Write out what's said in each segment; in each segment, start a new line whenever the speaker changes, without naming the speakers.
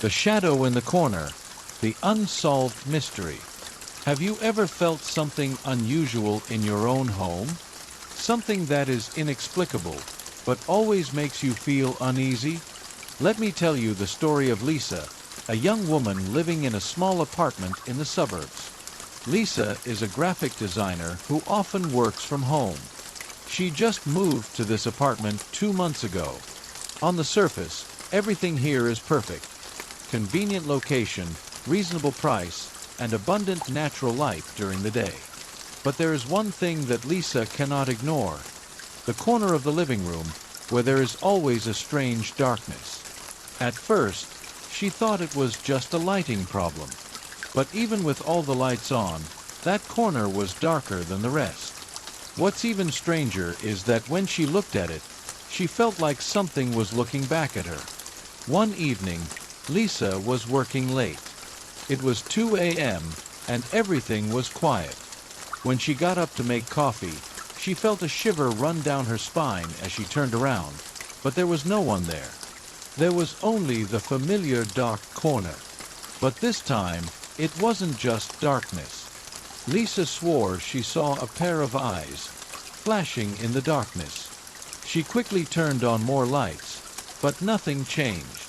The shadow in the corner, the unsolved mystery. Have you ever felt something unusual in your own home? Something that is inexplicable, but always makes you feel uneasy? Let me tell you the story of Lisa, a young woman living in a small apartment in the suburbs. Lisa is a graphic designer who often works from home. She just moved to this apartment 2 months ago. On the surface, everything here is perfect. Convenient location, reasonable price, and abundant natural light during the day. But there is one thing that Lisa cannot ignore. The corner of the living room, where there is always a strange darkness. At first, she thought it was just a lighting problem. But even with all the lights on, that corner was darker than the rest. What's even stranger is that when she looked at it, she felt like something was looking back at her. One evening, Lisa was working late. It was 2 a.m. and everything was quiet. When she got up to make coffee, she felt a shiver run down her spine as she turned around, but there was no one there. There was only the familiar dark corner. But this time, it wasn't just darkness. Lisa swore she saw a pair of eyes, flashing in the darkness. She quickly turned on more lights, but nothing changed.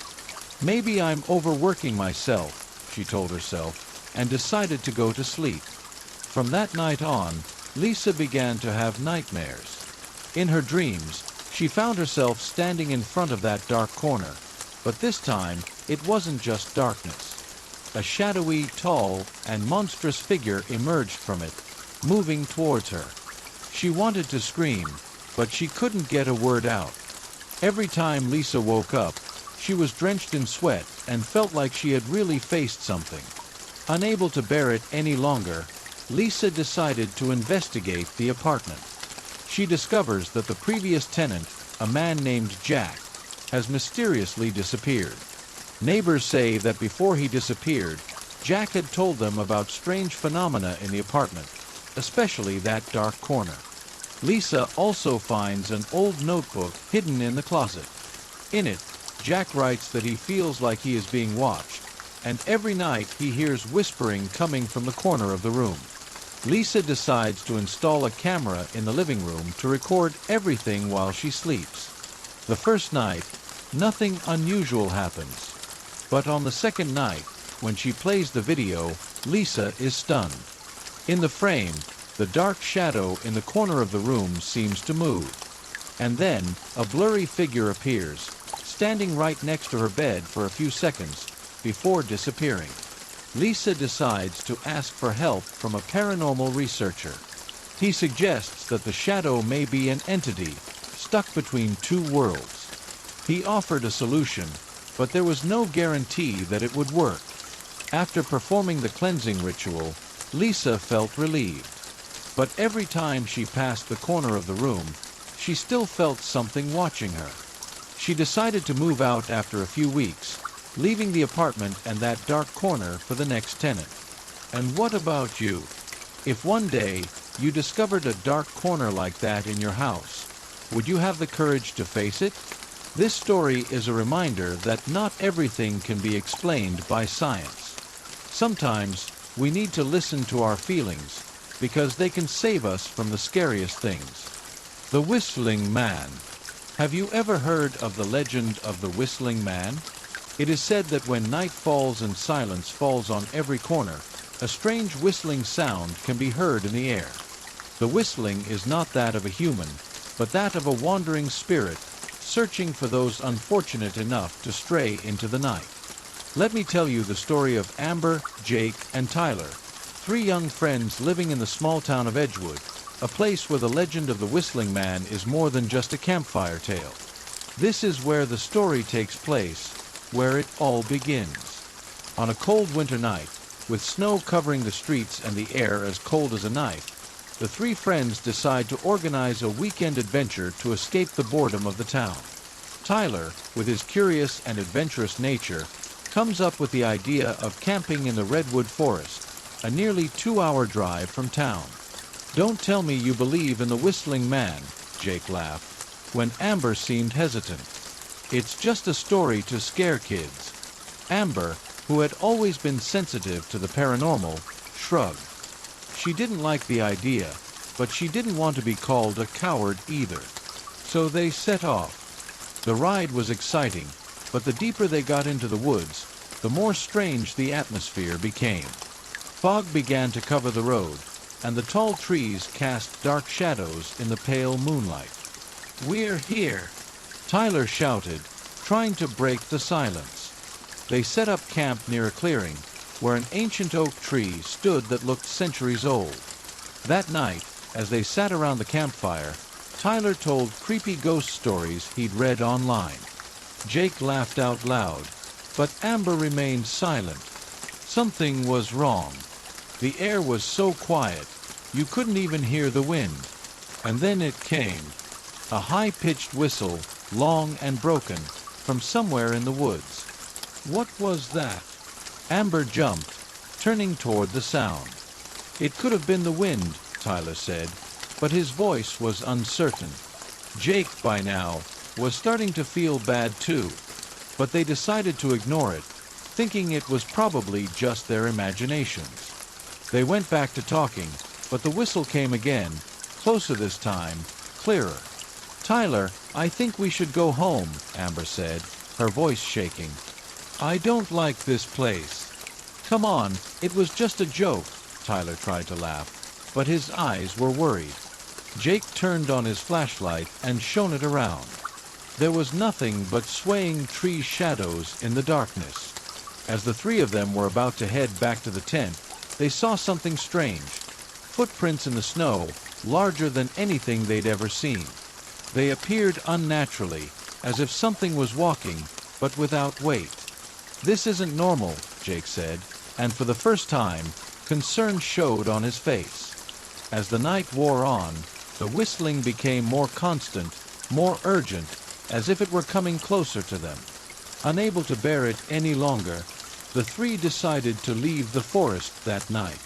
Maybe I'm overworking myself, she told herself, and decided to go to sleep. From that night on, Lisa began to have nightmares. In her dreams, she found herself standing in front of that dark corner, but this time it wasn't just darkness. A shadowy, tall, and monstrous figure emerged from it, moving towards her. She wanted to scream, but she couldn't get a word out. Every time Lisa woke up, she was drenched in sweat and felt like she had really faced something. Unable to bear it any longer, Lisa decided to investigate the apartment. She discovers that the previous tenant, a man named Jack, has mysteriously disappeared. Neighbors say that before he disappeared, Jack had told them about strange phenomena in the apartment, especially that dark corner. Lisa also finds an old notebook hidden in the closet. In it, Jack writes that he feels like he is being watched, and every night he hears whispering coming from the corner of the room. Lisa decides to install a camera in the living room to record everything while she sleeps. The first night, nothing unusual happens. But on the second night, when she plays the video, Lisa is stunned. In the frame, the dark shadow in the corner of the room seems to move. And then, a blurry figure appears, standing right next to her bed for a few seconds, before disappearing. Lisa decides to ask for help from a paranormal researcher. He suggests that the shadow may be an entity stuck between two worlds. He offered a solution, but there was no guarantee that it would work. After performing the cleansing ritual, Lisa felt relieved. But every time she passed the corner of the room, she still felt something watching her. She decided to move out after a few weeks, leaving the apartment and that dark corner for the next tenant. And what about you? If one day you discovered a dark corner like that in your house, would you have the courage to face it? This story is a reminder that not everything can be explained by science. Sometimes we need to listen to our feelings because they can save us from the scariest things. The Whistling Man. Have you ever heard of the legend of the Whistling Man? It is said that when night falls and silence falls on every corner, a strange whistling sound can be heard in the air. The whistling is not that of a human, but that of a wandering spirit, searching for those unfortunate enough to stray into the night. Let me tell you the story of Amber, Jake, and Tyler, 3 young friends living in the small town of Edgewood, a place where the legend of the Whistling Man is more than just a campfire tale. This is where the story takes place, where it all begins. On a cold winter night, with snow covering the streets and the air as cold as a knife, the 3 friends decide to organize a weekend adventure to escape the boredom of the town. Tyler, with his curious and adventurous nature, comes up with the idea of camping in the redwood forest, a nearly 2-hour drive from town. "Don't tell me you believe in the Whistling Man," Jake laughed, when Amber seemed hesitant. "It's just a story to scare kids." Amber, who had always been sensitive to the paranormal, shrugged. She didn't like the idea, but she didn't want to be called a coward either. So they set off. The ride was exciting, but the deeper they got into the woods, the more strange the atmosphere became. Fog began to cover the road, and the tall trees cast dark shadows in the pale moonlight. "We're here!" Tyler shouted, trying to break the silence. They set up camp near a clearing, where an ancient oak tree stood that looked centuries old. That night, as they sat around the campfire, Tyler told creepy ghost stories he'd read online. Jake laughed out loud, but Amber remained silent. Something was wrong. The air was so quiet, you couldn't even hear the wind. And then it came. A high-pitched whistle, long and broken, from somewhere in the woods. What was that? Amber jumped, turning toward the sound. It could have been the wind, Tyler said, but his voice was uncertain. Jake, by now, was starting to feel bad too, but they decided to ignore it, thinking it was probably just their imaginations. They went back to talking, but the whistle came again, closer this time, clearer. "Tyler, I think we should go home," Amber said, her voice shaking. "I don't like this place." "Come on, it was just a joke," Tyler tried to laugh, but his eyes were worried. Jake turned on his flashlight and shone it around. There was nothing but swaying tree shadows in the darkness. As the three of them were about to head back to the tent, they saw something strange. Footprints in the snow, larger than anything they'd ever seen. They appeared unnaturally, as if something was walking, but without weight. "This isn't normal," Jake said, and for the first time, concern showed on his face. As the night wore on, the whistling became more constant, more urgent, as if it were coming closer to them. Unable to bear it any longer, the three decided to leave the forest that night.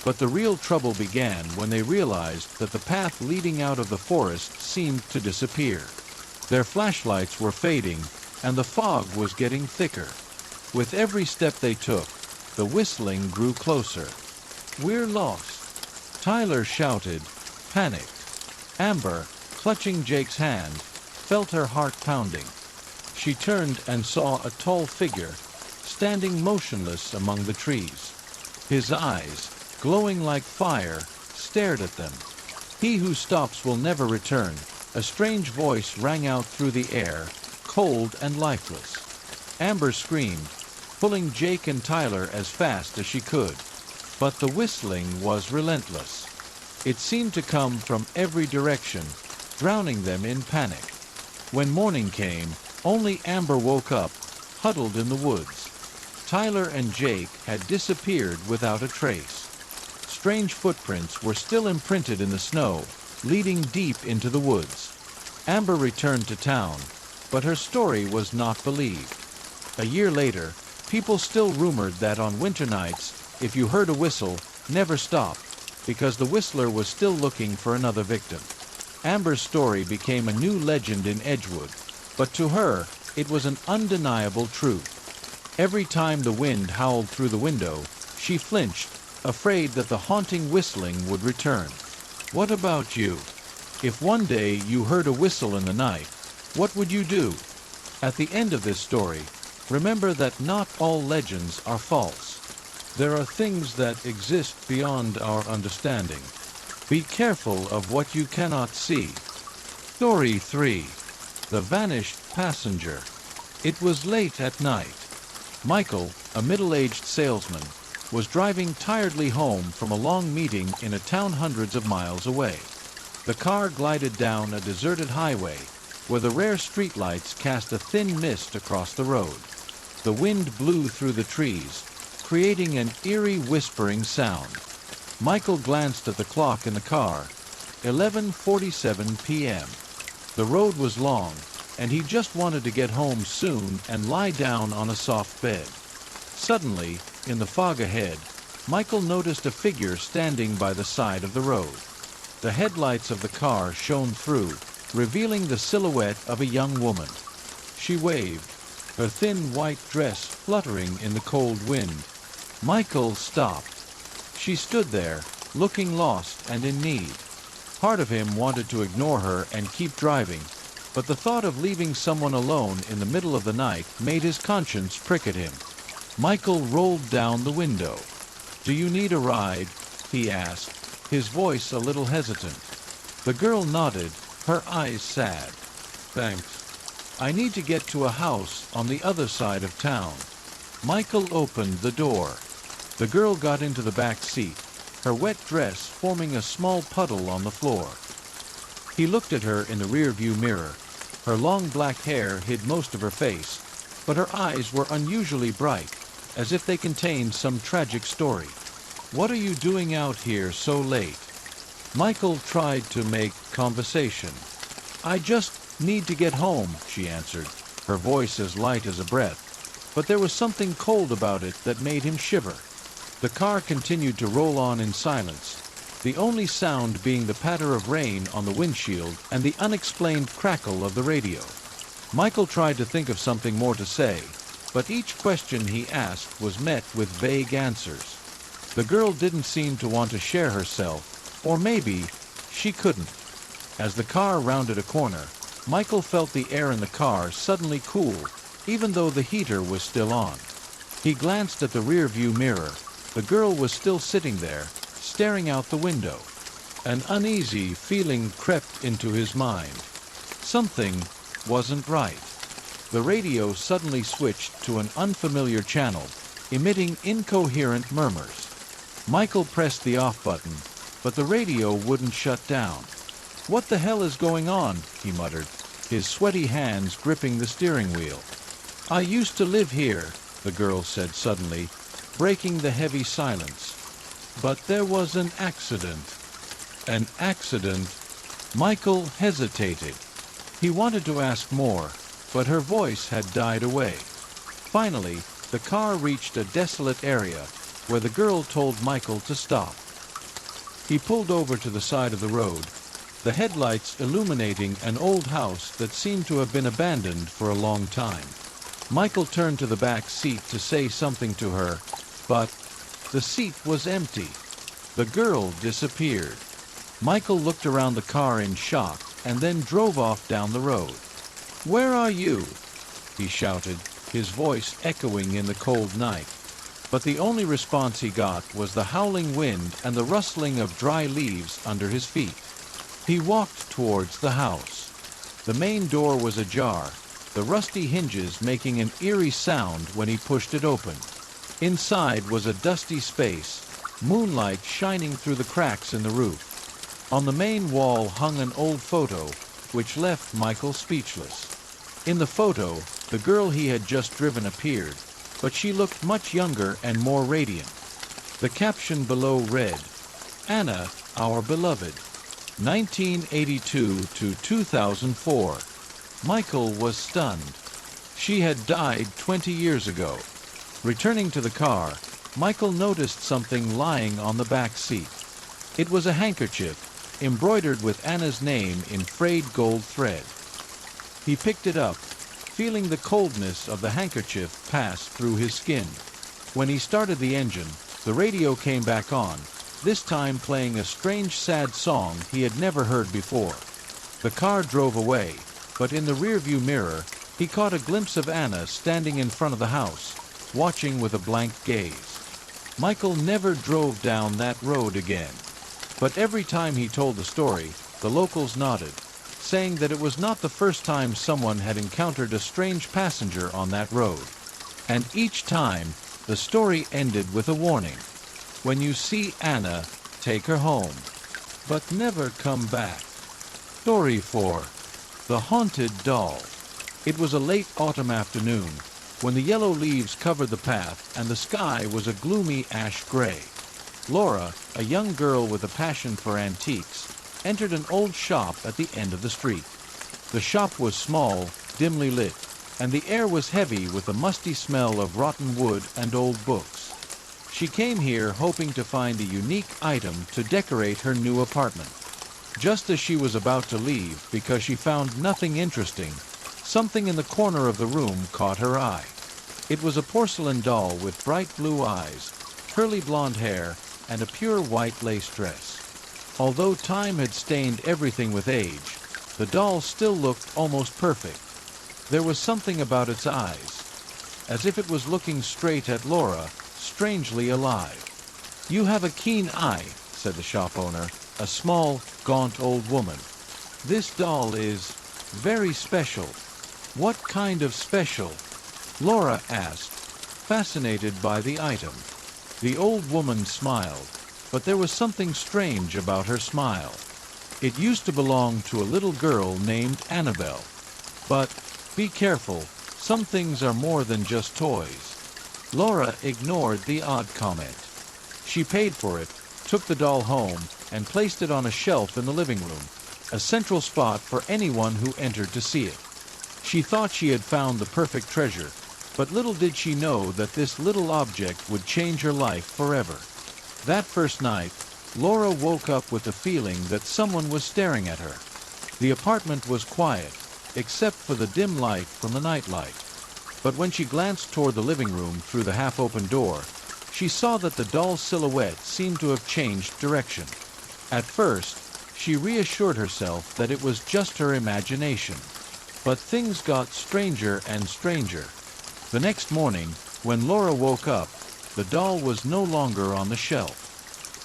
But the real trouble began when they realized that the path leading out of the forest seemed to disappear. Their flashlights were fading, and the fog was getting thicker. With every step they took, the whistling grew closer. "We're lost!" Tyler shouted, panicked. Amber, clutching Jake's hand, felt her heart pounding. She turned and saw a tall figure, standing motionless among the trees. His eyes, glowing like fire, stared at them. "He who stops will never return," a strange voice rang out through the air, cold and lifeless. Amber screamed, pulling Jake and Tyler as fast as she could. But the whistling was relentless. It seemed to come from every direction, drowning them in panic. When morning came, only Amber woke up, huddled in the woods. Tyler and Jake had disappeared without a trace. Strange footprints were still imprinted in the snow, leading deep into the woods. Amber returned to town, but her story was not believed. A year later, people still rumored that on winter nights, if you heard a whistle, never stop, because the whistler was still looking for another victim. Amber's story became a new legend in Edgewood, but to her, it was an undeniable truth. Every time the wind howled through the window, she flinched, afraid that the haunting whistling would return. What about you? If one day you heard a whistle in the night, what would you do? At the end of this story, remember that not all legends are false. There are things that exist beyond our understanding. Be careful of what you cannot see. Story 3. The Vanished Passenger. It was late at night. Michael, a middle-aged salesman, was driving tiredly home from a long meeting in a town hundreds of miles away. The car glided down a deserted highway, where the rare streetlights cast a thin mist across the road. The wind blew through the trees, creating an eerie whispering sound. Michael glanced at the clock in the car. 11:47 p.m. The road was long, and he just wanted to get home soon and lie down on a soft bed. Suddenly, in the fog ahead, Michael noticed a figure standing by the side of the road. The headlights of the car shone through, revealing the silhouette of a young woman. She waved. her thin white dress fluttering in the cold wind. Michael stopped. She stood there, looking lost and in need. Part of him wanted to ignore her and keep driving, but the thought of leaving someone alone in the middle of the night made his conscience prick at him. Michael rolled down the window. "Do you need a ride?" he asked, his voice a little hesitant. The girl nodded, her eyes sad. "Thanks. I need to get to a house on the other side of town." Michael opened the door. The girl got into the back seat, her wet dress forming a small puddle on the floor. He looked at her in the rearview mirror. Her long black hair hid most of her face, but her eyes were unusually bright, as if they contained some tragic story. "What are you doing out here so late?" Michael tried to make conversation. "I just need to get home," she answered, her voice as light as a breath, but there was something cold about it that made him shiver. The car continued to roll on in silence, the only sound being the patter of rain on the windshield and the unexplained crackle of the radio. Michael tried to think of something more to say, but each question he asked was met with vague answers. The girl didn't seem to want to share herself, or maybe she couldn't. As the car rounded a corner, Michael felt the air in the car suddenly cool, even though the heater was still on. He glanced at the rearview mirror. The girl was still sitting there, staring out the window. An uneasy feeling crept into his mind. Something wasn't right. The radio suddenly switched to an unfamiliar channel, emitting incoherent murmurs. Michael pressed the off button, but the radio wouldn't shut down. "What the hell is going on?" he muttered, his sweaty hands gripping the steering wheel. "I used to live here," the girl said suddenly, breaking the heavy silence. "But there was an accident." "An accident?" Michael hesitated. He wanted to ask more, but her voice had died away. Finally, the car reached a desolate area where the girl told Michael to stop. He pulled over to the side of the road, the headlights illuminating an old house that seemed to have been abandoned for a long time. Michael turned to the back seat to say something to her, but the seat was empty. The girl disappeared. Michael looked around the car in shock and then drove off down the road. "Where are you?" he shouted, his voice echoing in the cold night. But the only response he got was the howling wind and the rustling of dry leaves under his feet. He walked towards the house. The main door was ajar, the rusty hinges making an eerie sound when he pushed it open. Inside was a dusty space, moonlight shining through the cracks in the roof. On the main wall hung an old photo, which left Michael speechless. In the photo, the girl he had just driven appeared, but she looked much younger and more radiant. The caption below read, "Anna, our beloved, 1982 to 2004. Michael was stunned. She had died 20 years ago. Returning to the car, Michael noticed something lying on the back seat. It was a handkerchief, embroidered with Anna's name in frayed gold thread. He picked it up, feeling the coldness of the handkerchief pass through his skin. When he started the engine, the radio came back on, this time playing a strange sad song he had never heard before. The car drove away, but in the rearview mirror, he caught a glimpse of Anna standing in front of the house, watching with a blank gaze. Michael never drove down that road again. But every time he told the story, the locals nodded, saying that it was not the first time someone had encountered a strange passenger on that road. And each time, the story ended with a warning. "When you see Anna, take her home, but never come back." Story 4. The Haunted Doll. It was a late autumn afternoon, when the yellow leaves covered the path and the sky was a gloomy ash gray. Laura, a young girl with a passion for antiques, entered an old shop at the end of the street. The shop was small, dimly lit, and the air was heavy with the musty smell of rotten wood and old books. She came here hoping to find a unique item to decorate her new apartment. Just as she was about to leave because she found nothing interesting, something in the corner of the room caught her eye. It was a porcelain doll with bright blue eyes, curly blonde hair, and a pure white lace dress. Although time had stained everything with age, the doll still looked almost perfect. There was something about its eyes, as if it was looking straight at Laura, strangely alive. "You have a keen eye," said the shop owner, a small, gaunt old woman. "This doll is very special." "What kind of special?" Laura asked, fascinated by the item. The old woman smiled, but there was something strange about her smile. "It used to belong to a little girl named Annabelle. But be careful, some things are more than just toys." Laura ignored the odd comment. She paid for it, took the doll home, and placed it on a shelf in the living room, a central spot for anyone who entered to see it. She thought she had found the perfect treasure, but little did she know that this little object would change her life forever. That first night, Laura woke up with the feeling that someone was staring at her. The apartment was quiet, except for the dim light from the nightlight. But when she glanced toward the living room through the half-open door, she saw that the doll's silhouette seemed to have changed direction. At first, she reassured herself that it was just her imagination. But things got stranger and stranger. The next morning, when Laura woke up, the doll was no longer on the shelf.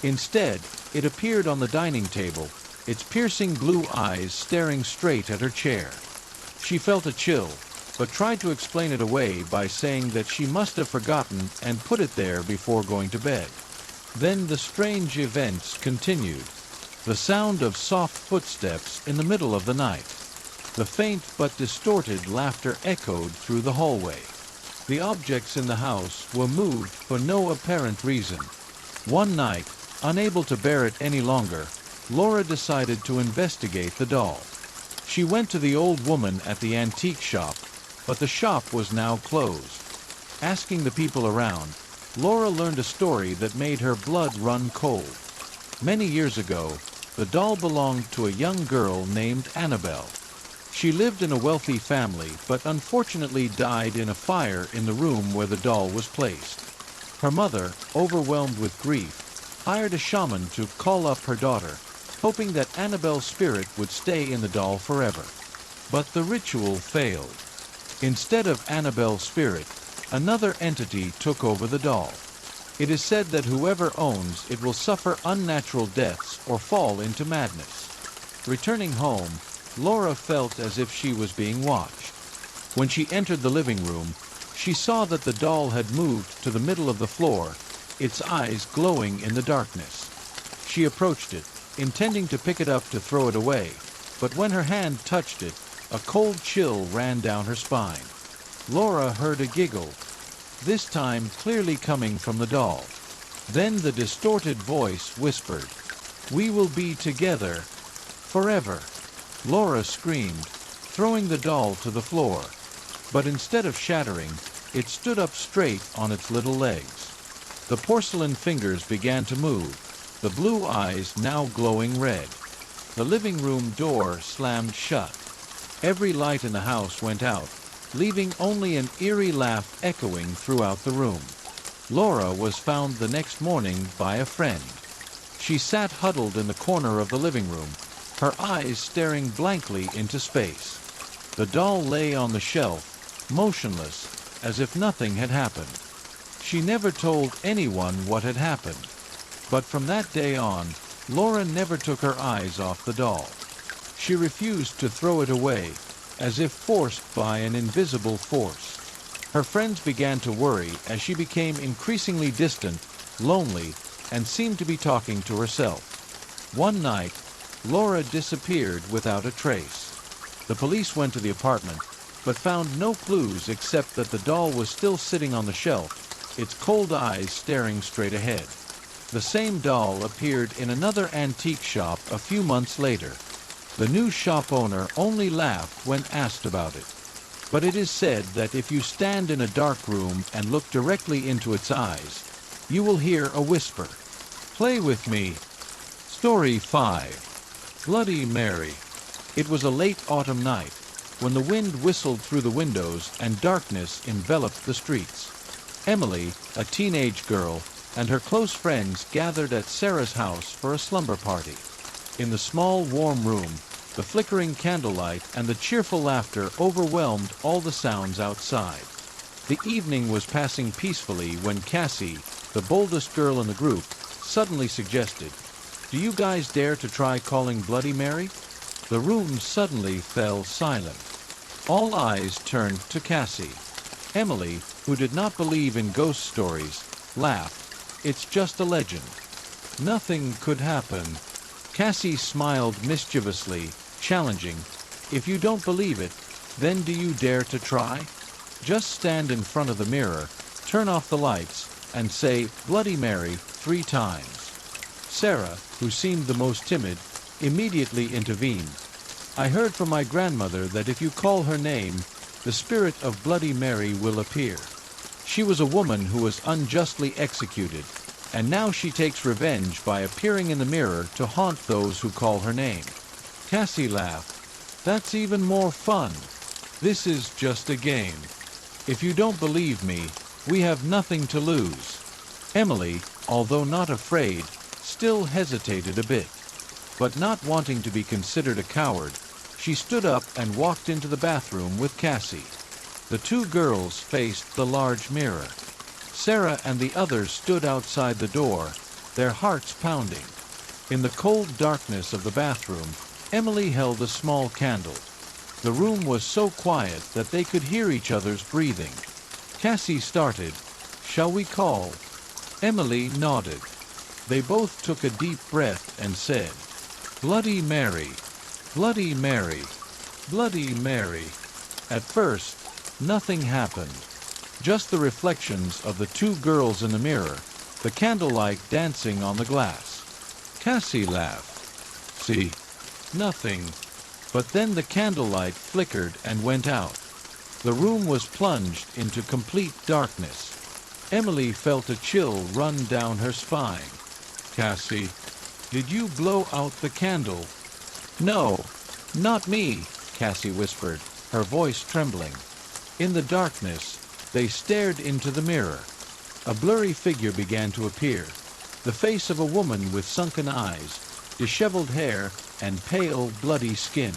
Instead, it appeared on the dining table, its piercing blue eyes staring straight at her chair. She felt a chill, but tried to explain it away by saying that she must have forgotten and put it there before going to bed. Then the strange events continued. The sound of soft footsteps in the middle of the night. The faint but distorted laughter echoed through the hallway. The objects in the house were moved for no apparent reason. One night, unable to bear it any longer, Laura decided to investigate the doll. She went to the old woman at the antique shop, but the shop was now closed. Asking the people around, Laura learned a story that made her blood run cold. Many years ago, the doll belonged to a young girl named Annabelle. She lived in a wealthy family, but unfortunately died in a fire in the room where the doll was placed. Her mother, overwhelmed with grief, hired a shaman to call up her daughter, hoping that Annabelle's spirit would stay in the doll forever. But the ritual failed. Instead of Annabelle's spirit, another entity took over the doll. It is said that whoever owns it will suffer unnatural deaths or fall into madness. Returning home, Laura felt as if she was being watched. When she entered the living room, she saw that the doll had moved to the middle of the floor, its eyes glowing in the darkness. She approached it, intending to pick it up to throw it away, but when her hand touched it, a cold chill ran down her spine. Laura heard a giggle, this time clearly coming from the doll. Then the distorted voice whispered, "We will be together forever." Laura screamed, throwing the doll to the floor. But instead of shattering, it stood up straight on its little legs. The porcelain fingers began to move, the blue eyes now glowing red. The living room door slammed shut. Every light in the house went out, leaving only an eerie laugh echoing throughout the room. Laura was found the next morning by a friend. She sat huddled in the corner of the living room, her eyes staring blankly into space. The doll lay on the shelf, motionless, as if nothing had happened. She never told anyone what had happened. But from that day on, Laura never took her eyes off the doll. She refused to throw it away, as if forced by an invisible force. Her friends began to worry as she became increasingly distant, lonely, and seemed to be talking to herself. One night, Laura disappeared without a trace. The police went to the apartment, but found no clues except that the doll was still sitting on the shelf, its cold eyes staring straight ahead. The same doll appeared in another antique shop a few months later. The new shop owner only laughed when asked about it. But it is said that if you stand in a dark room and look directly into its eyes, you will hear a whisper. Play with me. Story 5. Bloody Mary. It was a late autumn night. when the wind whistled through the windows and darkness enveloped the streets. Emily, a teenage girl, and her close friends gathered at Sarah's house for a slumber party. In the small, warm room, the flickering candlelight and the cheerful laughter overwhelmed all the sounds outside. The evening was passing peacefully when Cassie, the boldest girl in the group, suddenly suggested, "Do you guys dare to try calling Bloody Mary?" The room suddenly fell silent. All eyes turned to Cassie. Emily, who did not believe in ghost stories, laughed. "It's just a legend. Nothing could happen." Cassie smiled mischievously, challenging, "If you don't believe it, then do you dare to try? Just stand in front of the mirror, turn off the lights, and say Bloody Mary 3 times. Sarah, who seemed the most timid, immediately intervened. "I heard from my grandmother that if you call her name, the spirit of Bloody Mary will appear. She was a woman who was unjustly executed, and now she takes revenge by appearing in the mirror to haunt those who call her name." Cassie laughed. "That's even more fun. This is just a game. If you don't believe me, we have nothing to lose." Emily, although not afraid, still hesitated a bit. But not wanting to be considered a coward, she stood up and walked into the bathroom with Cassie. The 2 girls faced the large mirror. Sarah and the others stood outside the door, their hearts pounding. In the cold darkness of the bathroom, Emily held a small candle. The room was so quiet that they could hear each other's breathing. Cassie started, "Shall we call?" Emily nodded. They both took a deep breath and said, "Bloody Mary, Bloody Mary, Bloody Mary." At first, nothing happened. Just the reflections of the 2 girls in the mirror, the candlelight dancing on the glass. Cassie laughed. "See? Nothing." But then the candlelight flickered and went out. The room was plunged into complete darkness. Emily felt a chill run down her spine. "Cassie, did you blow out the candle?" "No, not me," Cassie whispered, her voice trembling. In the darkness, they stared into the mirror. A blurry figure began to appear, the face of a woman with sunken eyes, disheveled hair, and pale, bloody skin.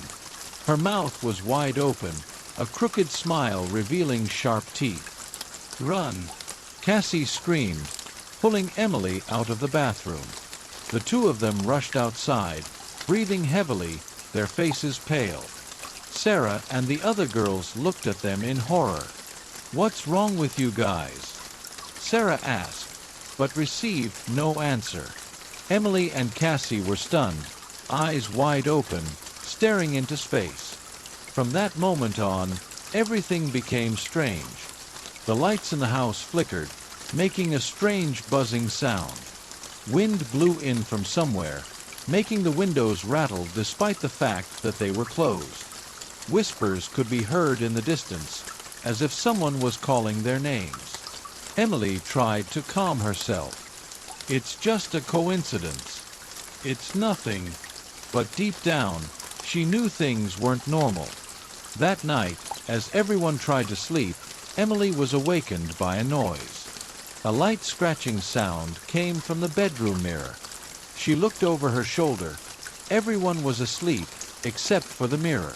Her mouth was wide open, a crooked smile revealing sharp teeth. "Run!" Cassie screamed, pulling Emily out of the bathroom. The 2 of them rushed outside, breathing heavily, their faces pale. Sarah and the other girls looked at them in horror. "What's wrong with you guys?" Sarah asked, but received no answer. Emily and Cassie were stunned, eyes wide open, staring into space. From that moment on, everything became strange. The lights in the house flickered, making a strange buzzing sound. Wind blew in from somewhere, making the windows rattle despite the fact that they were closed. Whispers could be heard in the distance, as if someone was calling their names. Emily tried to calm herself. "It's just a coincidence. It's nothing." But deep down, she knew things weren't normal. That night, as everyone tried to sleep, Emily was awakened by a noise. A light scratching sound came from the bedroom mirror. She looked over her shoulder. Everyone was asleep, except for the mirror.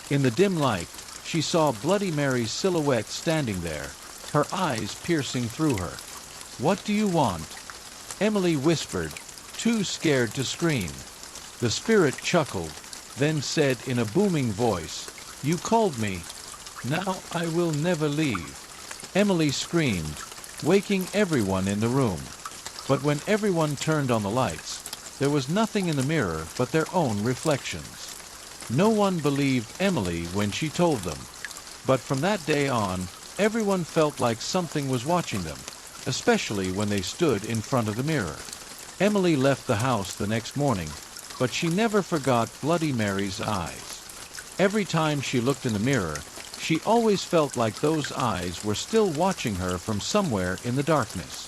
In the dim light, she saw Bloody Mary's silhouette standing there, her eyes piercing through her. "What do you want?" Emily whispered, too scared to scream. The spirit chuckled, then said in a booming voice, "You called me. Now I will never leave." Emily screamed, waking everyone in the room. But when everyone turned on the lights, there was nothing in the mirror but their own reflections. No one believed Emily when she told them. But from that day on, everyone felt like something was watching them, especially when they stood in front of the mirror. Emily left the house the next morning, but she never forgot Bloody Mary's eyes. Every time she looked in the mirror, she always felt like those eyes were still watching her from somewhere in the darkness.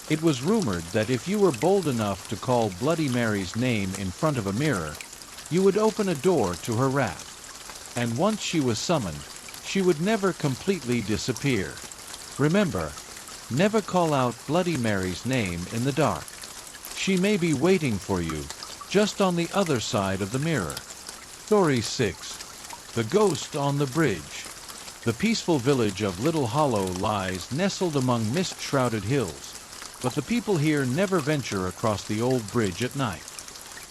It was rumored that if you were bold enough to call Bloody Mary's name in front of a mirror, you would open a door to her wrath. and once she was summoned, she would never completely disappear. Remember, never call out Bloody Mary's name in the dark. She may be waiting for you, just on the other side of the mirror. Story 6. The Ghost on the Bridge. The peaceful village of Little Hollow lies nestled among mist-shrouded hills, but the people here never venture across the old bridge at night.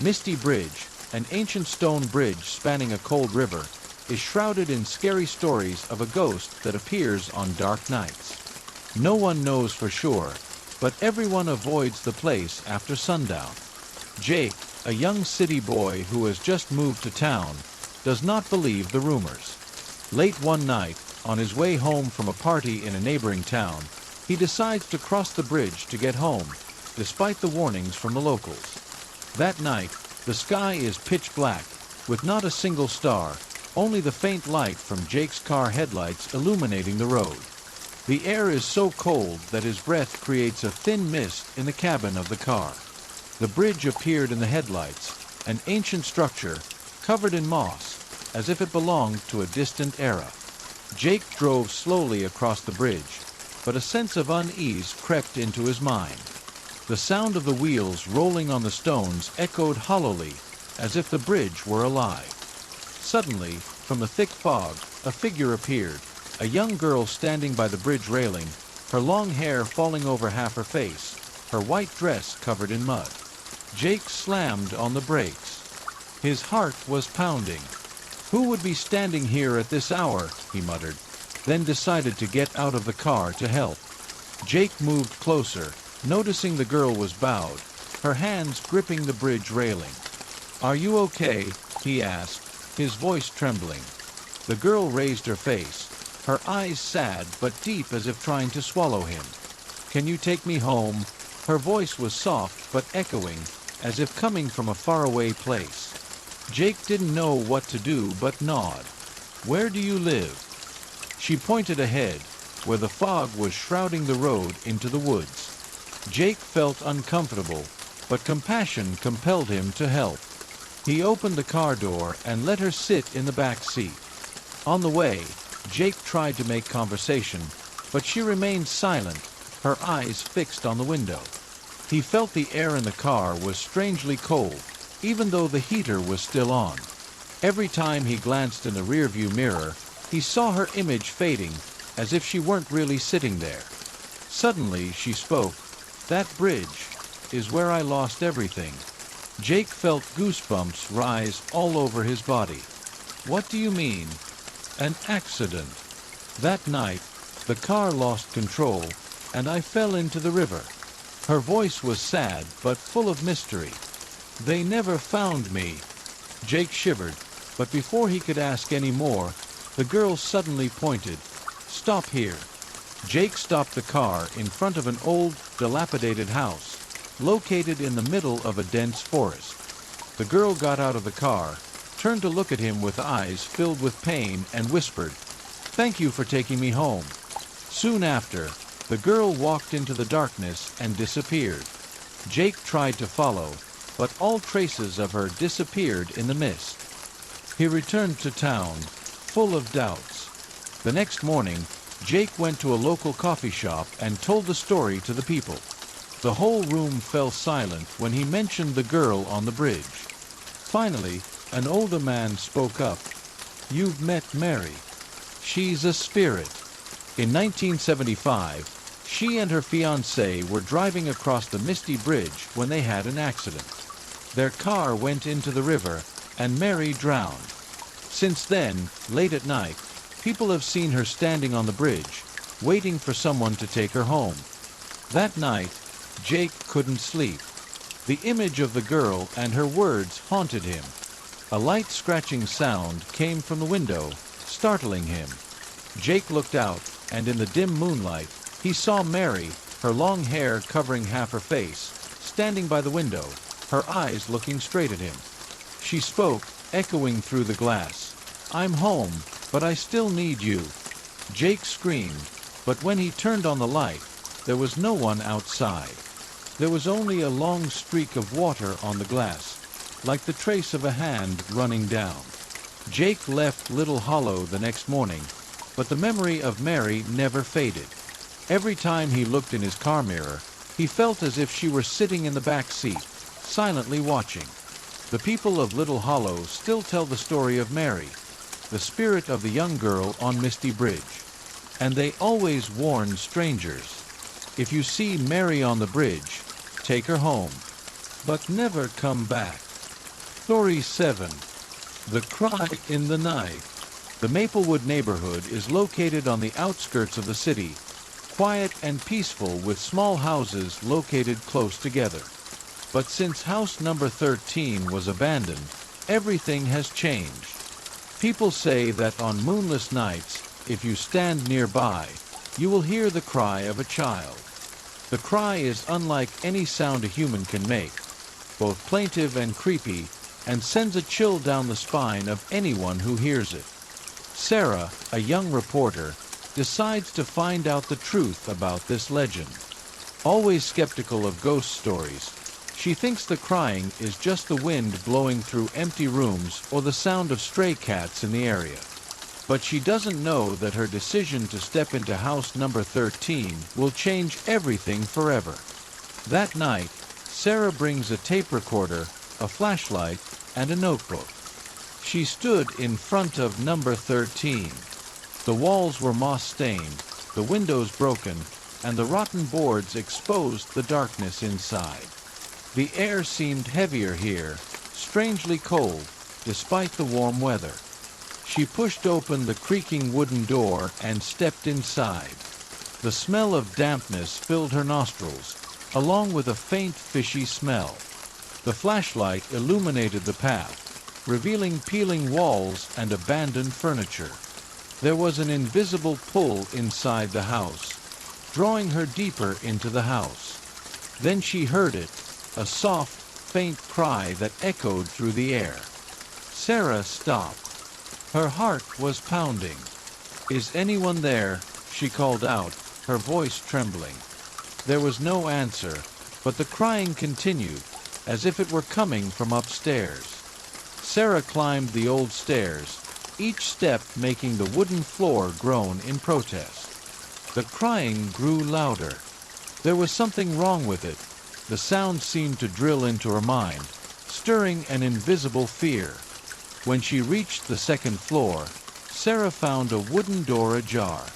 Misty Bridge, an ancient stone bridge spanning a cold river, is shrouded in scary stories of a ghost that appears on dark nights. No one knows for sure, but everyone avoids the place after sundown. Jake, a young city boy who has just moved to town, does not believe the rumors. Late one night, on his way home from a party in a neighboring town, he decides to cross the bridge to get home, despite the warnings from the locals. That night, the sky is pitch black, with not a single star, only the faint light from Jake's car headlights illuminating the road. The air is so cold that his breath creates a thin mist in the cabin of the car. The bridge appeared in the headlights, an ancient structure, covered in moss, as if it belonged to a distant era. Jake drove slowly across the bridge, but a sense of unease crept into his mind. The sound of the wheels rolling on the stones echoed hollowly, as if the bridge were alive. Suddenly, from the thick fog, a figure appeared, a young girl standing by the bridge railing, her long hair falling over half her face, her white dress covered in mud. Jake slammed on the brakes. His heart was pounding. Who would be standing here at this hour, he muttered, then decided to get out of the car to help. Jake moved closer, noticing the girl was bowed, her hands gripping the bridge railing. "Are you okay?" he asked, his voice trembling. The girl raised her face, her eyes sad but deep as if trying to swallow him. "Can you take me home?" Her voice was soft but echoing, as if coming from a faraway place. Jake didn't know what to do but nod. "Where do you live?" She pointed ahead, where the fog was shrouding the road into the woods. Jake felt uncomfortable, but compassion compelled him to help. He opened the car door and let her sit in the back seat. On the way, Jake tried to make conversation, but she remained silent, her eyes fixed on the window. He felt the air in the car was strangely cold, even though the heater was still on. Every time he glanced in the rearview mirror, he saw her image fading, as if she weren't really sitting there. Suddenly, she spoke. "That bridge is where I lost everything." Jake felt goosebumps rise all over his body. "What do you mean?" "An accident. That night, the car lost control, and I fell into the river." Her voice was sad but full of mystery. "They never found me." Jake shivered, but before he could ask any more, the girl suddenly pointed. "Stop here." Jake stopped the car in front of an old, dilapidated house, located in the middle of a dense forest. The girl got out of the car, turned to look at him with eyes filled with pain, and whispered, "Thank you for taking me home." Soon after, the girl walked into the darkness and disappeared. Jake tried to follow, but all traces of her disappeared in the mist. He returned to town, full of doubts. The next morning, Jake went to a local coffee shop and told the story to the people. The whole room fell silent when he mentioned the girl on the bridge. Finally, an older man spoke up. "You've met Mary. She's a spirit." In 1975, she and her fiancé were driving across the misty bridge when they had an accident. Their car went into the river, and Mary drowned. Since then, late at night, people have seen her standing on the bridge, waiting for someone to take her home. That night, Jake couldn't sleep. The image of the girl and her words haunted him. A light scratching sound came from the window, startling him. Jake looked out, and in the dim moonlight, he saw Mary, her long hair covering half her face, standing by the window, her eyes looking straight at him. She spoke, echoing through the glass. "I'm home, but I still need you." Jake screamed, but when he turned on the light, there was no one outside. There was only a long streak of water on the glass, like the trace of a hand running down. Jake left Little Hollow the next morning, but the memory of Mary never faded. Every time he looked in his car mirror, he felt as if she were sitting in the back seat, silently watching. The people of Little Hollow still tell the story of Mary, the spirit of the young girl on Misty Bridge. And they always warn strangers. If you see Mary on the bridge, take her home, but never come back. Story 7. The Cry in the Night. The Maplewood neighborhood is located on the outskirts of the city, quiet and peaceful with small houses located close together. But since house number 13 was abandoned, everything has changed. People say that on moonless nights, if you stand nearby, you will hear the cry of a child. The cry is unlike any sound a human can make, both plaintive and creepy, and sends a chill down the spine of anyone who hears it. Sarah, a young reporter, decides to find out the truth about this legend. Always skeptical of ghost stories, she thinks the crying is just the wind blowing through empty rooms or the sound of stray cats in the area. But she doesn't know that her decision to step into house number 13 will change everything forever. That night, Sarah brings a tape recorder, a flashlight, and a notebook. She stood in front of number 13. The walls were moss-stained, the windows broken, and the rotten boards exposed the darkness inside. The air seemed heavier here, strangely cold, despite the warm weather. She pushed open the creaking wooden door and stepped inside. The smell of dampness filled her nostrils, along with a faint fishy smell. The flashlight illuminated the path, revealing peeling walls and abandoned furniture. There was an invisible pull inside the house, drawing her deeper into the house. Then she heard it, a soft, faint cry that echoed through the air. Sarah stopped. Her heart was pounding. "Is anyone there?" she called out, her voice trembling. There was no answer, but the crying continued, as if it were coming from upstairs. Sarah climbed the old stairs, each step making the wooden floor groan in protest. The crying grew louder. There was something wrong with it. The sound seemed to drill into her mind, stirring an invisible fear. When she reached the second floor, Sarah found a wooden door ajar.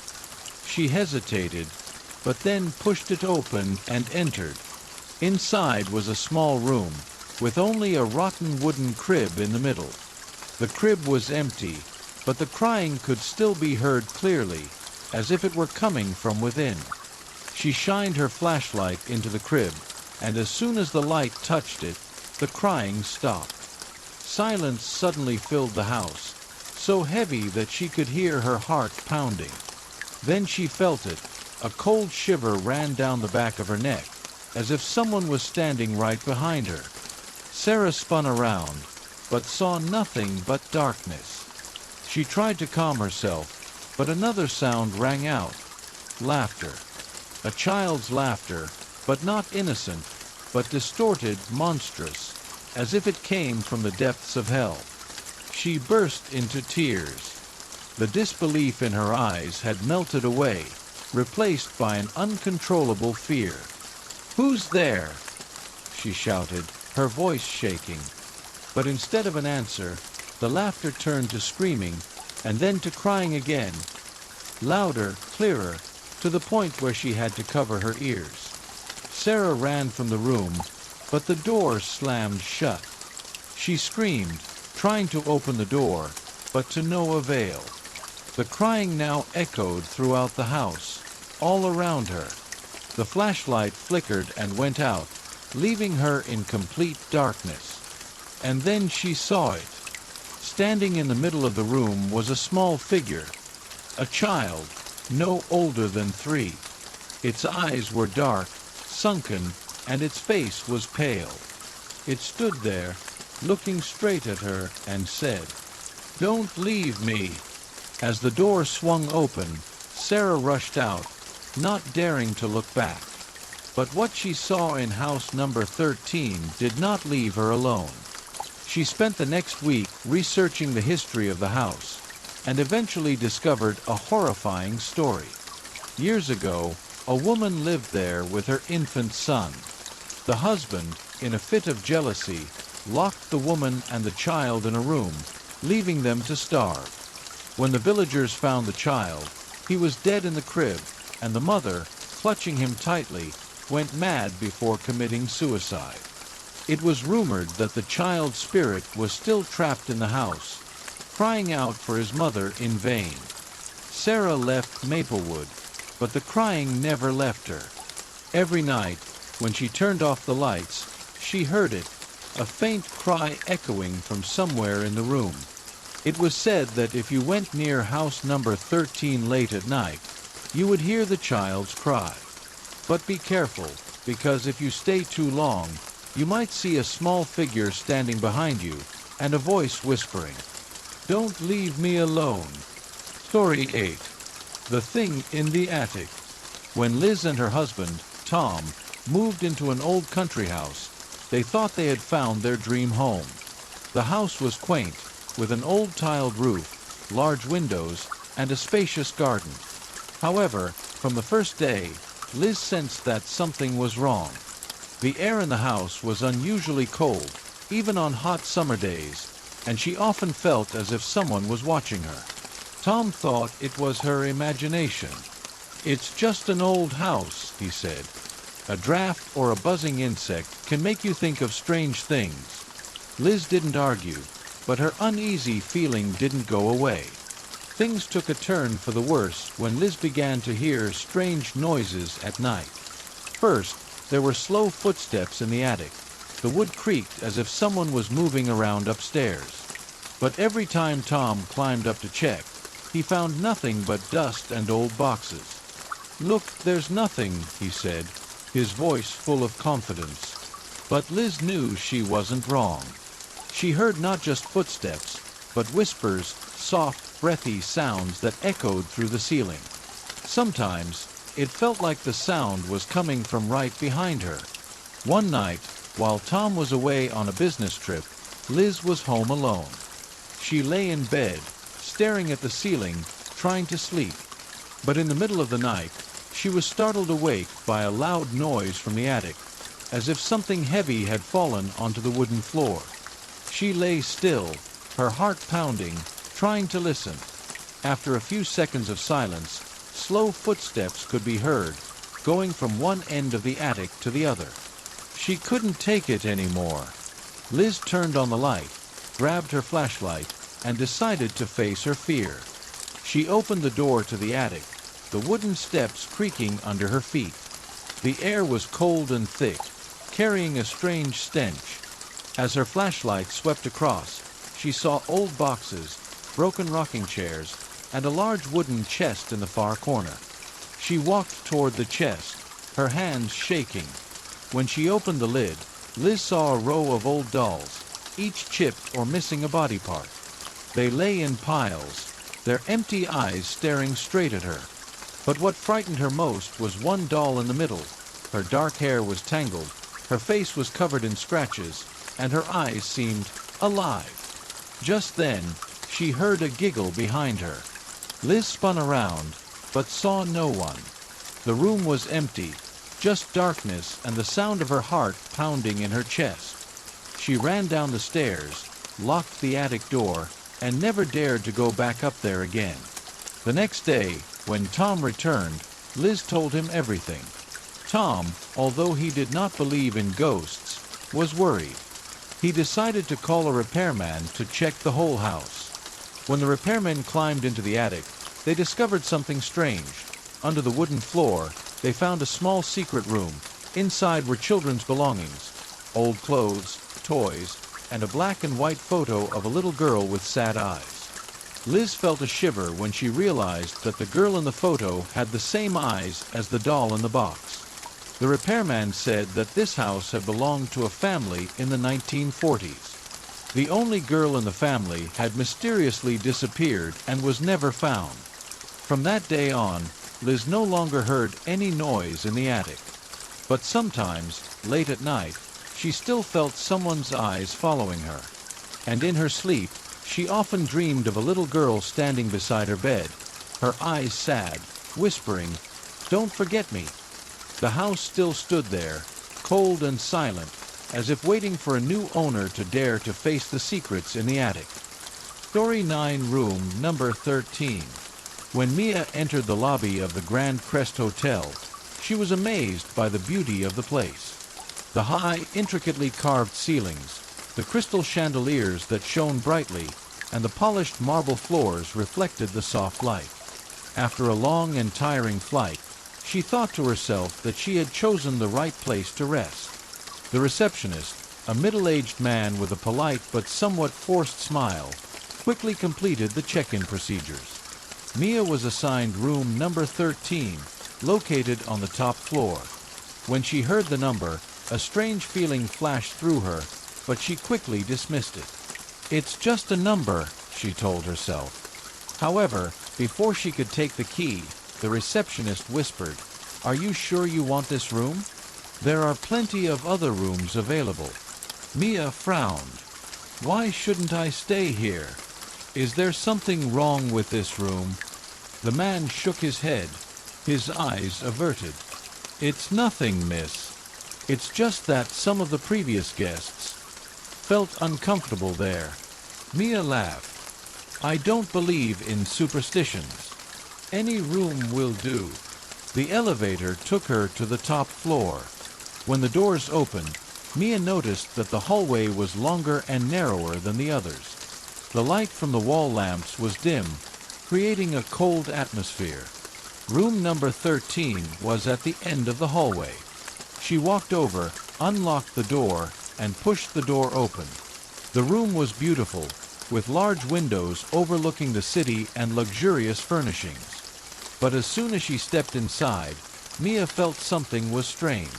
She hesitated, but then pushed it open and entered. Inside was a small room, with only a rotten wooden crib in the middle. The crib was empty, but the crying could still be heard clearly, as if it were coming from within. She shined her flashlight into the crib, and as soon as the light touched it, the crying stopped. Silence suddenly filled the house, so heavy that she could hear her heart pounding. Then she felt it. A cold shiver ran down the back of her neck, as if someone was standing right behind her. Sarah spun around, but saw nothing but darkness. She tried to calm herself, but another sound rang out. Laughter. A child's laughter, but not innocent, but distorted, monstrous, as if it came from the depths of hell. She burst into tears. The disbelief in her eyes had melted away, replaced by an uncontrollable fear. "Who's there?" she shouted, her voice shaking. But instead of an answer, the laughter turned to screaming, and then to crying again, louder, clearer, to the point where she had to cover her ears. Sarah ran from the room, but the door slammed shut. She screamed, trying to open the door, but to no avail. The crying now echoed throughout the house, all around her. The flashlight flickered and went out, leaving her in complete darkness. And then she saw it. Standing in the middle of the room was a small figure, a child, no older than 3. Its eyes were dark, sunken, and its face was pale. It stood there, looking straight at her, and said, "Don't leave me." As the door swung open, Sarah rushed out, not daring to look back. But what she saw in house number 13 did not leave her alone. She spent the next week researching the history of the house, and eventually discovered a horrifying story. Years ago, a woman lived there with her infant son. The husband, in a fit of jealousy, locked the woman and the child in a room, leaving them to starve. When the villagers found the child, he was dead in the crib, and the mother, clutching him tightly, went mad before committing suicide. It was rumored that the child's spirit was still trapped in the house, crying out for his mother in vain. Sarah left Maplewood, but the crying never left her. Every night, when she turned off the lights, she heard it, a faint cry echoing from somewhere in the room. It was said that if you went near house number 13 late at night, you would hear the child's cry. But be careful, because if you stay too long, you might see a small figure standing behind you, and a voice whispering, "Don't leave me alone." Story 8. The Thing in the Attic. When Liz and her husband, Tom, moved into an old country house, they thought they had found their dream home. The house was quaint, with an old tiled roof, large windows, and a spacious garden. However, from the first day, Liz sensed that something was wrong. The air in the house was unusually cold, even on hot summer days, and she often felt as if someone was watching her. Tom thought it was her imagination. "It's just an old house," he said. "A draft or a buzzing insect can make you think of strange things." Liz didn't argue, but her uneasy feeling didn't go away. Things took a turn for the worse when Liz began to hear strange noises at night. First, there were slow footsteps in the attic. The wood creaked as if someone was moving around upstairs. But every time Tom climbed up to check, he found nothing but dust and old boxes. "Look, there's nothing," he said, his voice full of confidence. But Liz knew she wasn't wrong. She heard not just footsteps, but whispers, soft, breathy sounds that echoed through the ceiling. Sometimes, it felt like the sound was coming from right behind her. One night, while Tom was away on a business trip, Liz was home alone. She lay in bed, staring at the ceiling, trying to sleep. But in the middle of the night, she was startled awake by a loud noise from the attic, as if something heavy had fallen onto the wooden floor. She lay still, her heart pounding, trying to listen. After a few seconds of silence, slow footsteps could be heard, going from one end of the attic to the other. She couldn't take it anymore. Liz turned on the light, grabbed her flashlight, and decided to face her fear. She opened the door to the attic, the wooden steps creaking under her feet. The air was cold and thick, carrying a strange stench. As her flashlight swept across, she saw old boxes, broken rocking chairs, and a large wooden chest in the far corner. She walked toward the chest, her hands shaking. When she opened the lid, Liz saw a row of old dolls, each chipped or missing a body part. They lay in piles, their empty eyes staring straight at her. But what frightened her most was one doll in the middle. Her dark hair was tangled, her face was covered in scratches, and her eyes seemed alive. Just then, she heard a giggle behind her. Liz spun around, but saw no one. The room was empty, just darkness and the sound of her heart pounding in her chest. She ran down the stairs, locked the attic door, and never dared to go back up there again. The next day, when Tom returned, Liz told him everything. Tom, although he did not believe in ghosts, was worried. He decided to call a repairman to check the whole house. When the repairmen climbed into the attic, they discovered something strange. Under the wooden floor, they found a small secret room. Inside were children's belongings, old clothes, toys, and a black and white photo of a little girl with sad eyes. Liz felt a shiver when she realized that the girl in the photo had the same eyes as the doll in the box. The repairman said that this house had belonged to a family in the 1940s. The only girl in the family had mysteriously disappeared and was never found. From that day on, Liz no longer heard any noise in the attic. But sometimes, late at night, she still felt someone's eyes following her. and in her sleep, she often dreamed of a little girl standing beside her bed, her eyes sad, whispering, "Don't forget me." The house still stood there, cold and silent, as if waiting for a new owner to dare to face the secrets in the attic. Story 9, Room Number 13. When Mia entered the lobby of the Grand Crest Hotel, she was amazed by the beauty of the place. The high, intricately carved ceilings, the crystal chandeliers that shone brightly, and the polished marble floors reflected the soft light. After a long and tiring flight, she thought to herself that she had chosen the right place to rest. The receptionist, a middle-aged man with a polite but somewhat forced smile, quickly completed the check-in procedures. Mia was assigned room number 13, located on the top floor. When she heard the number, a strange feeling flashed through her, but she quickly dismissed it. "It's just a number," she told herself. However, before she could take the key, the receptionist whispered, "Are you sure you want this room? There are plenty of other rooms available." Mia frowned. "Why shouldn't I stay here? Is there something wrong with this room?" The man shook his head, his eyes averted. "It's nothing, miss. It's just that some of the previous guests felt uncomfortable there." Mia laughed. "I don't believe in superstitions. Any room will do." The elevator took her to the top floor. When the doors opened, Mia noticed that the hallway was longer and narrower than the others. The light from the wall lamps was dim, creating a cold atmosphere. Room number 13 was at the end of the hallway. She walked over, unlocked the door, and pushed the door open. The room was beautiful, with large windows overlooking the city and luxurious furnishings. But as soon as she stepped inside, Mia felt something was strange.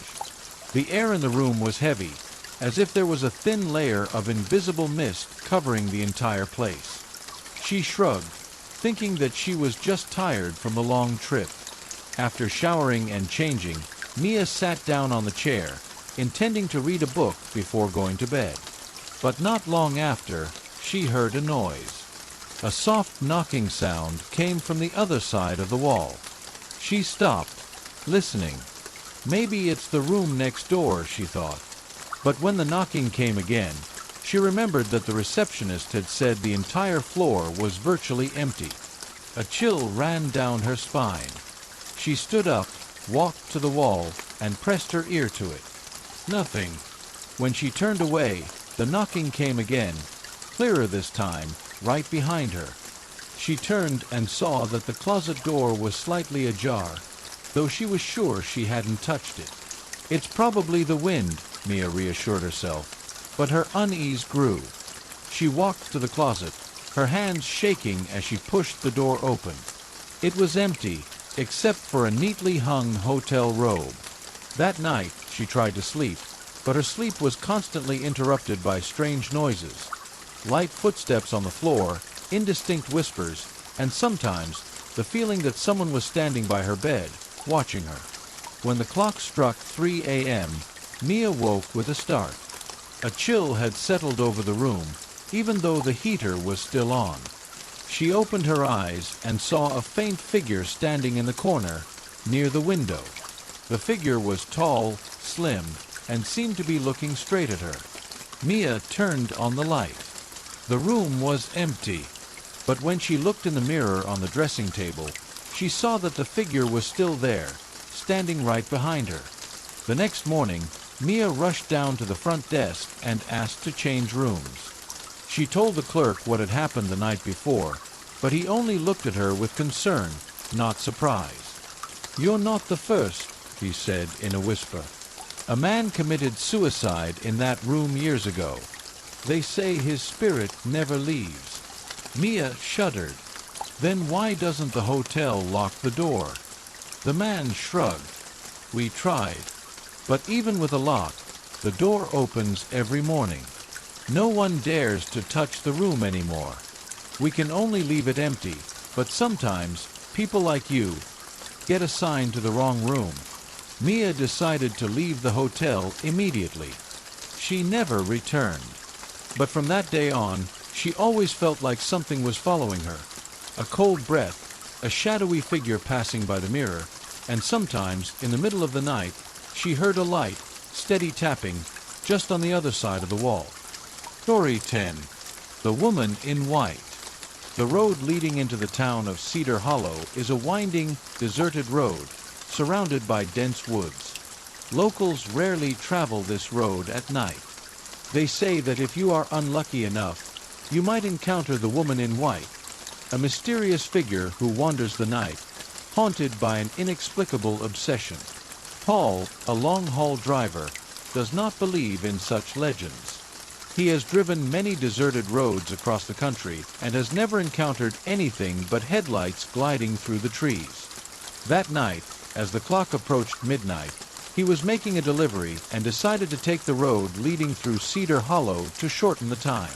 The air in the room was heavy, as if there was a thin layer of invisible mist covering the entire place. She shrugged, thinking that she was just tired from the long trip. After showering and changing, Mia sat down on the chair, intending to read a book before going to bed. But not long after, she heard a noise. A soft knocking sound came from the other side of the wall. She stopped, listening. Maybe it's the room next door, she thought. But when the knocking came again, she remembered that the receptionist had said the entire floor was virtually empty. A chill ran down her spine. She stood up, walked to the wall, and pressed her ear to it. Nothing. When she turned away, the knocking came again, clearer this time, right behind her. She turned and saw that the closet door was slightly ajar, though she was sure she hadn't touched it. "It's probably the wind," Mia reassured herself, but her unease grew. She walked to the closet, her hands shaking as she pushed the door open. It was empty, except for a neatly hung hotel robe. That night, she tried to sleep, but her sleep was constantly interrupted by strange noises. Light footsteps on the floor, indistinct whispers, and sometimes the feeling that someone was standing by her bed, watching her. When the clock struck 3 a.m., Mia woke with a start. A chill had settled over the room, even though the heater was still on. She opened her eyes and saw a faint figure standing in the corner, near the window. The figure was tall, slim, and seemed to be looking straight at her. Mia turned on the light. The room was empty, but when she looked in the mirror on the dressing table, she saw that the figure was still there, standing right behind her. The next morning, Mia rushed down to the front desk and asked to change rooms. She told the clerk what had happened the night before, but he only looked at her with concern, not surprise. "You're not the first," he said in a whisper. "A man committed suicide in that room years ago. They say his spirit never leaves." Mia shuddered. "Then why doesn't the hotel lock the door?" The man shrugged. "We tried. But even with a lock, the door opens every morning. No one dares to touch the room anymore. We can only leave it empty, but sometimes people like you get assigned to the wrong room." Mia decided to leave the hotel immediately. She never returned. But from that day on, she always felt like something was following her. A cold breath, a shadowy figure passing by the mirror, and sometimes, in the middle of the night, she heard a light, steady tapping, just on the other side of the wall. Story 10. The Woman in White. The road leading into the town of Cedar Hollow is a winding, deserted road, surrounded by dense woods. Locals rarely travel this road at night. They say that if you are unlucky enough, you might encounter the Woman in White, a mysterious figure who wanders the night, haunted by an inexplicable obsession. Paul, a long-haul driver, does not believe in such legends. He has driven many deserted roads across the country and has never encountered anything but headlights gliding through the trees. That night, as the clock approached midnight, he was making a delivery and decided to take the road leading through Cedar Hollow to shorten the time.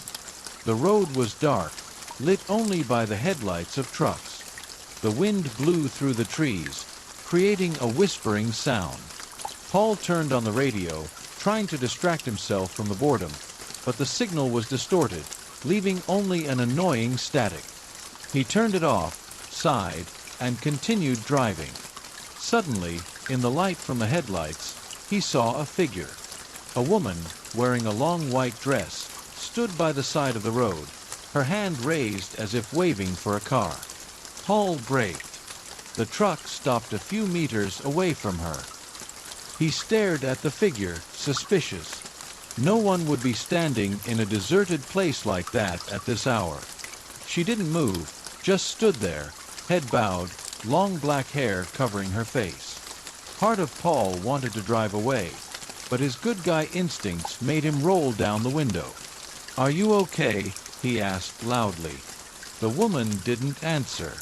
The road was dark, lit only by the headlights of trucks. The wind blew through the trees, creating a whispering sound. Paul turned on the radio, trying to distract himself from the boredom, but the signal was distorted, leaving only an annoying static. He turned it off, sighed, and continued driving. Suddenly, in the light from the headlights, he saw a figure. A woman, wearing a long white dress, stood by the side of the road, her hand raised as if waving for a car. Paul braked. The truck stopped a few meters away from her. He stared at the figure, suspicious. No one would be standing in a deserted place like that at this hour. She didn't move, just stood there, head bowed, long black hair covering her face. Part of Paul wanted to drive away, but his good guy instincts made him roll down the window. "Are you okay?" he asked loudly. The woman didn't answer.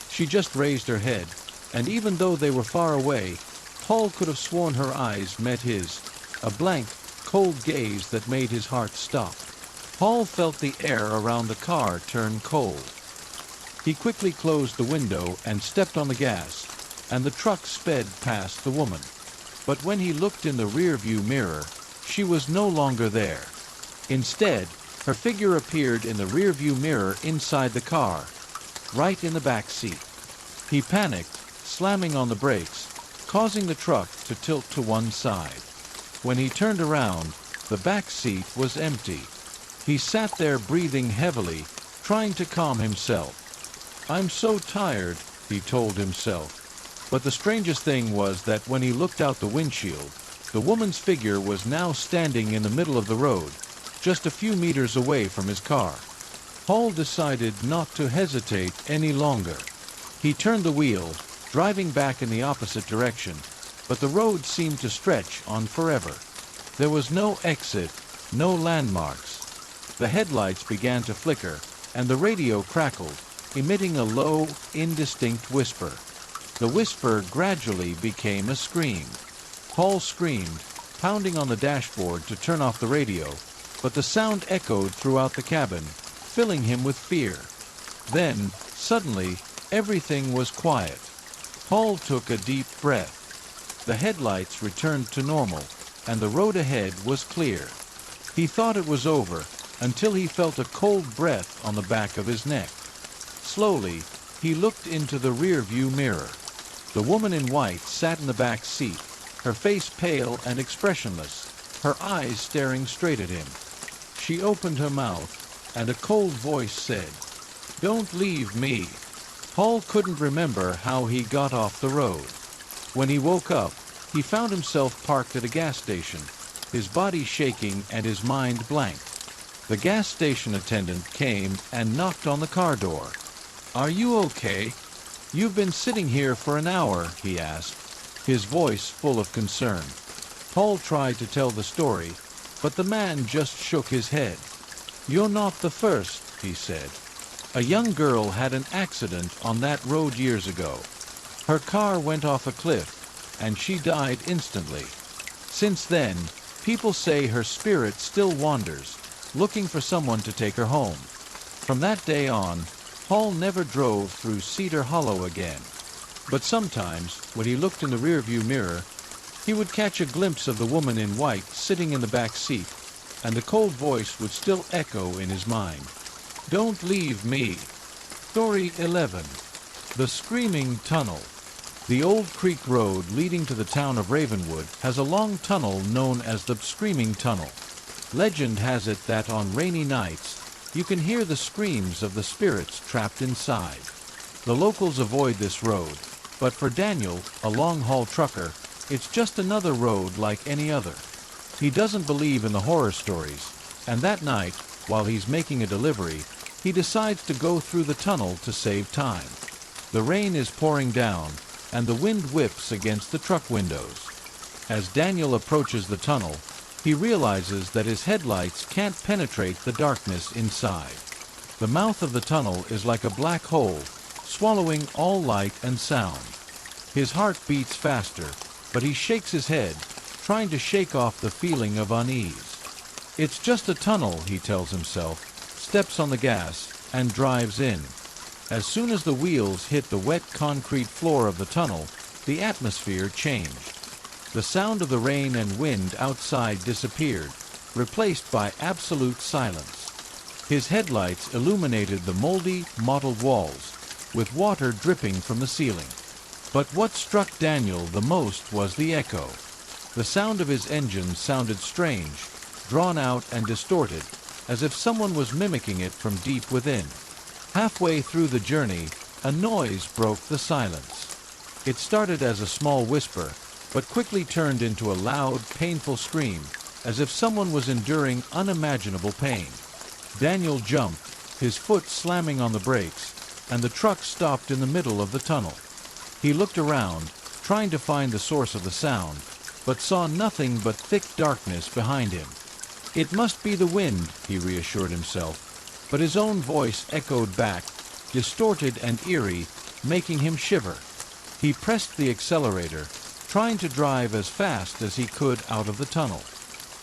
She just raised her head, and even though they were far away, Paul could have sworn her eyes met his, a blank, cold gaze that made his heart stop. Paul felt the air around the car turn cold. He quickly closed the window and stepped on the gas, and the truck sped past the woman. But when he looked in the rearview mirror, she was no longer there. Instead, her figure appeared in the rearview mirror inside the car, right in the back seat. He panicked, slamming on the brakes, causing the truck to tilt to one side. When he turned around, the back seat was empty. He sat there breathing heavily, trying to calm himself. "I'm so tired," he told himself. But the strangest thing was that when he looked out the windshield, the woman's figure was now standing in the middle of the road, just a few meters away from his car. Paul decided not to hesitate any longer. He turned the wheel, driving back in the opposite direction, but the road seemed to stretch on forever. There was no exit, no landmarks. The headlights began to flicker, and the radio crackled, emitting a low, indistinct whisper. The whisper gradually became a scream. Paul screamed, pounding on the dashboard to turn off the radio, but the sound echoed throughout the cabin, filling him with fear. Then, suddenly, everything was quiet. Paul took a deep breath. The headlights returned to normal, and the road ahead was clear. He thought it was over, until he felt a cold breath on the back of his neck. Slowly, he looked into the rearview mirror. The woman in white sat in the back seat, her face pale and expressionless, her eyes staring straight at him. She opened her mouth, and a cold voice said, "Don't leave me." Paul couldn't remember how he got off the road. When he woke up, he found himself parked at a gas station, his body shaking and his mind blank. The gas station attendant came and knocked on the car door. "Are you okay? You've been sitting here for an hour," he asked, his voice full of concern. Paul tried to tell the story, but the man just shook his head. "You're not the first," he said. "A young girl had an accident on that road years ago. Her car went off a cliff, and she died instantly. Since then, people say her spirit still wanders, looking for someone to take her home." From that day on, Paul never drove through Cedar Hollow again. But sometimes, when he looked in the rearview mirror, he would catch a glimpse of the woman in white sitting in the back seat, and the cold voice would still echo in his mind. Don't leave me. Story 11. The Screaming Tunnel. The old creek road leading to the town of Ravenwood has a long tunnel known as the Screaming Tunnel. Legend has it that on rainy nights, you can hear the screams of the spirits trapped inside. The locals avoid this road, but for Daniel, a long-haul trucker, it's just another road like any other. He doesn't believe in the horror stories, and that night, while he's making a delivery, he decides to go through the tunnel to save time. The rain is pouring down, and the wind whips against the truck windows. As Daniel approaches the tunnel, he realizes that his headlights can't penetrate the darkness inside. The mouth of the tunnel is like a black hole, swallowing all light and sound. His heart beats faster, but he shakes his head, trying to shake off the feeling of unease. It's just a tunnel, he tells himself, steps on the gas, and drives in. As soon as the wheels hit the wet concrete floor of the tunnel, the atmosphere changed. The sound of the rain and wind outside disappeared, replaced by absolute silence. His headlights illuminated the moldy, mottled walls, with water dripping from the ceiling. But what struck Daniel the most was the echo. The sound of his engine sounded strange, drawn out and distorted, as if someone was mimicking it from deep within. Halfway through the journey, a noise broke the silence. It started as a small whisper, but quickly turned into a loud, painful scream, as if someone was enduring unimaginable pain. Daniel jumped, his foot slamming on the brakes, and the truck stopped in the middle of the tunnel. He looked around, trying to find the source of the sound, but saw nothing but thick darkness behind him. It must be the wind, he reassured himself, but his own voice echoed back, distorted and eerie, making him shiver. He pressed the accelerator, trying to drive as fast as he could out of the tunnel.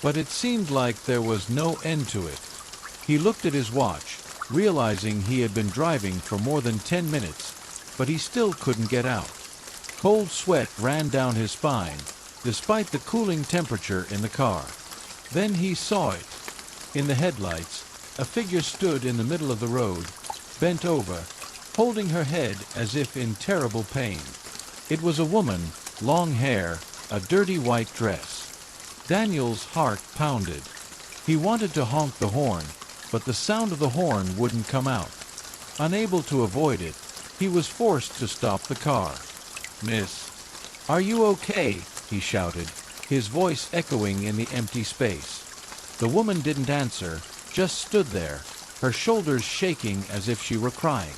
But it seemed like there was no end to it. He looked at his watch, realizing he had been driving for more than 10 minutes, but he still couldn't get out. Cold sweat ran down his spine, despite the cooling temperature in the car. Then he saw it. In the headlights, a figure stood in the middle of the road, bent over, holding her head as if in terrible pain. It was a woman, long hair, a dirty white dress. Daniel's heart pounded. He wanted to honk the horn, but the sound of the horn wouldn't come out. Unable to avoid it, he was forced to stop the car. "Miss, are you okay?" he shouted, his voice echoing in the empty space. The woman didn't answer, just stood there, her shoulders shaking as if she were crying.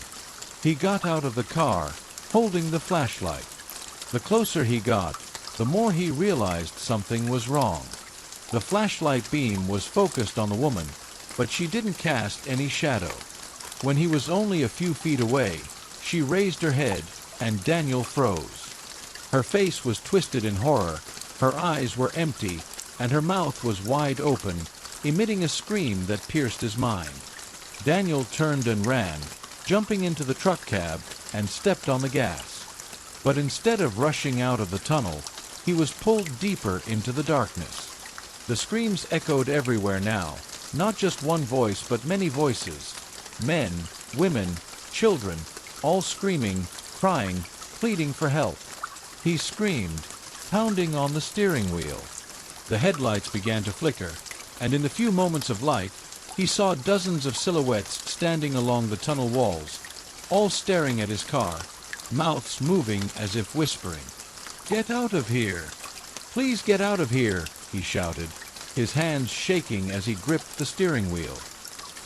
He got out of the car, holding the flashlight. The closer he got, the more he realized something was wrong. The flashlight beam was focused on the woman, but she didn't cast any shadow. When he was only a few feet away, she raised her head, and Daniel froze. Her face was twisted in horror, her eyes were empty, and her mouth was wide open, emitting a scream that pierced his mind. Daniel turned and ran, jumping into the truck cab, and stepped on the gas. But instead of rushing out of the tunnel, he was pulled deeper into the darkness. The screams echoed everywhere now, not just one voice but many voices. Men, women, children, all screaming, crying, pleading for help. He screamed, pounding on the steering wheel. The headlights began to flicker, and in the few moments of light, he saw dozens of silhouettes standing along the tunnel walls, all staring at his car, mouths moving as if whispering. "Get out of here! Please get out of here!" he shouted, his hands shaking as he gripped the steering wheel.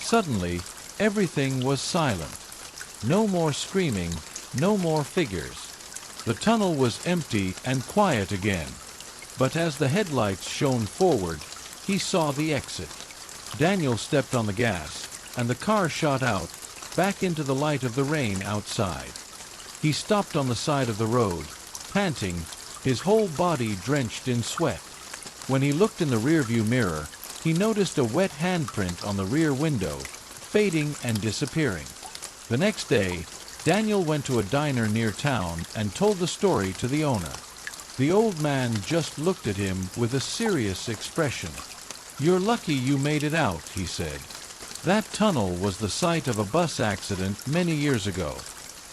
Suddenly, everything was silent. No more screaming, no more figures. The tunnel was empty and quiet again. But as the headlights shone forward, he saw the exit. Daniel stepped on the gas, and the car shot out, back into the light of the rain outside. He stopped on the side of the road, panting, his whole body drenched in sweat. When he looked in the rearview mirror, he noticed a wet handprint on the rear window, fading and disappearing. The next day, Daniel went to a diner near town and told the story to the owner. The old man just looked at him with a serious expression. "You're lucky you made it out," he said. "That tunnel was the site of a bus accident many years ago.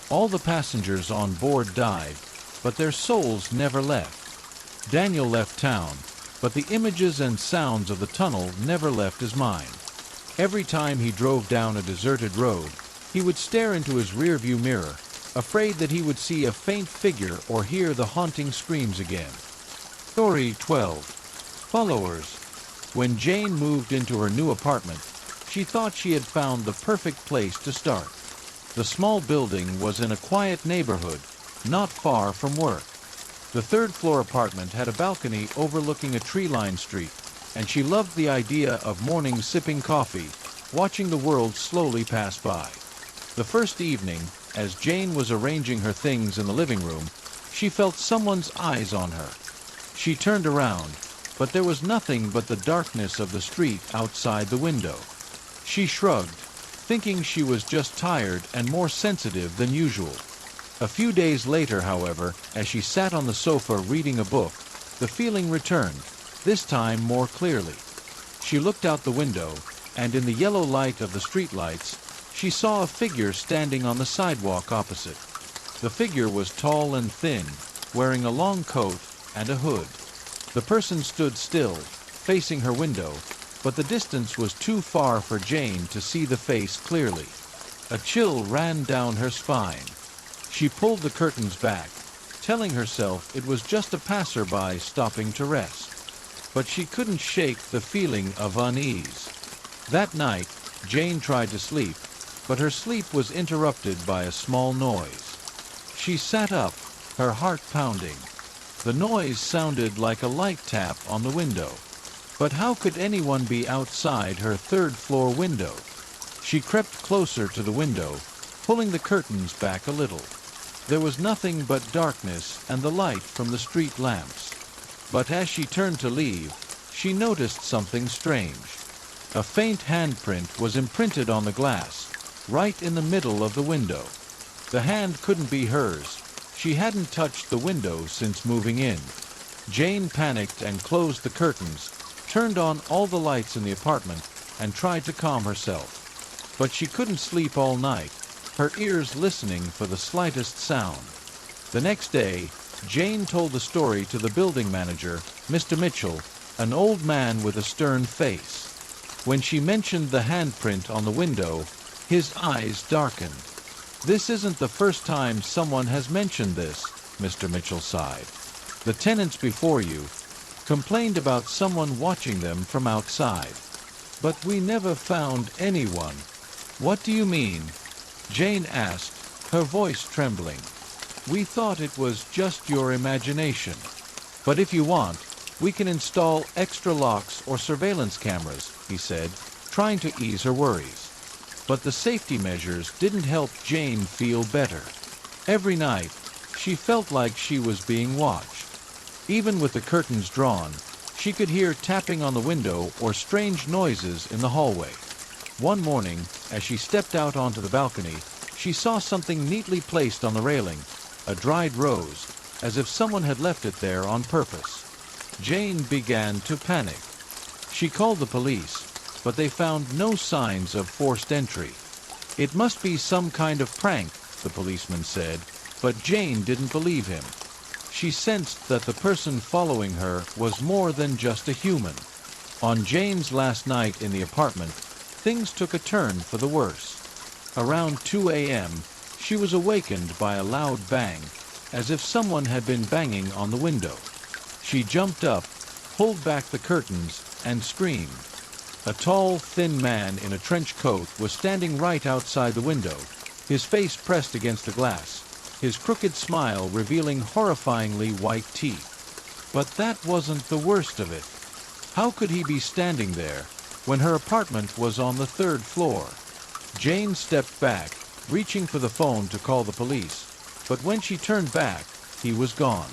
All the passengers on board died, but their souls never left. Daniel left town, but the images and sounds of the tunnel never left his mind. Every time he drove down a deserted road, he would stare into his rearview mirror, afraid that he would see a faint figure or hear the haunting screams again." Story 12. Followers. When Jane moved into her new apartment, she thought she had found the perfect place to start. The small building was in a quiet neighborhood, not far from work. The third-floor apartment had a balcony overlooking a tree-lined street, and she loved the idea of mornings sipping coffee, watching the world slowly pass by. The first evening, as Jane was arranging her things in the living room, she felt someone's eyes on her. She turned around, but there was nothing but the darkness of the street outside the window. She shrugged, thinking she was just tired and more sensitive than usual. A few days later, however, as she sat on the sofa reading a book, the feeling returned, this time more clearly. She looked out the window, and in the yellow light of the streetlights, she saw a figure standing on the sidewalk opposite. The figure was tall and thin, wearing a long coat and a hood. The person stood still, facing her window, but the distance was too far for Jane to see the face clearly. A chill ran down her spine. She pulled the curtains back, telling herself it was just a passerby stopping to rest. But she couldn't shake the feeling of unease. That night, Jane tried to sleep, but her sleep was interrupted by a small noise. She sat up, her heart pounding. The noise sounded like a light tap on the window. But how could anyone be outside her third-floor window? She crept closer to the window, pulling the curtains back a little. There was nothing but darkness and the light from the street lamps. But as she turned to leave, she noticed something strange. A faint handprint was imprinted on the glass, right in the middle of the window. The hand couldn't be hers. She hadn't touched the window since moving in. Jane panicked and closed the curtains, turned on all the lights in the apartment, and tried to calm herself. But she couldn't sleep all night, her ears listening for the slightest sound. The next day, Jane told the story to the building manager, Mr. Mitchell, an old man with a stern face. When she mentioned the handprint on the window, his eyes darkened. "This isn't the first time someone has mentioned this," Mr. Mitchell sighed. "The tenants before you complained about someone watching them from outside. But we never found anyone." "What do you mean?" Jane asked, her voice trembling. "We thought it was just your imagination. But if you want, we can install extra locks or surveillance cameras," he said, trying to ease her worries. But the safety measures didn't help Jane feel better. Every night, she felt like she was being watched. Even with the curtains drawn, she could hear tapping on the window or strange noises in the hallway. One morning, as she stepped out onto the balcony, she saw something neatly placed on the railing, a dried rose, as if someone had left it there on purpose. Jane began to panic. She called the police, but they found no signs of forced entry. "It must be some kind of prank," the policeman said, but Jane didn't believe him. She sensed that the person following her was more than just a human. On Jane's last night in the apartment, things took a turn for the worse. Around 2 a.m., she was awakened by a loud bang, as if someone had been banging on the window. She jumped up, pulled back the curtains, and screamed. A tall, thin man in a trench coat was standing right outside the window, his face pressed against the glass, his crooked smile revealing horrifyingly white teeth. But that wasn't the worst of it. How could he be standing there when her apartment was on the third floor? Jane stepped back, reaching for the phone to call the police, but when she turned back, he was gone.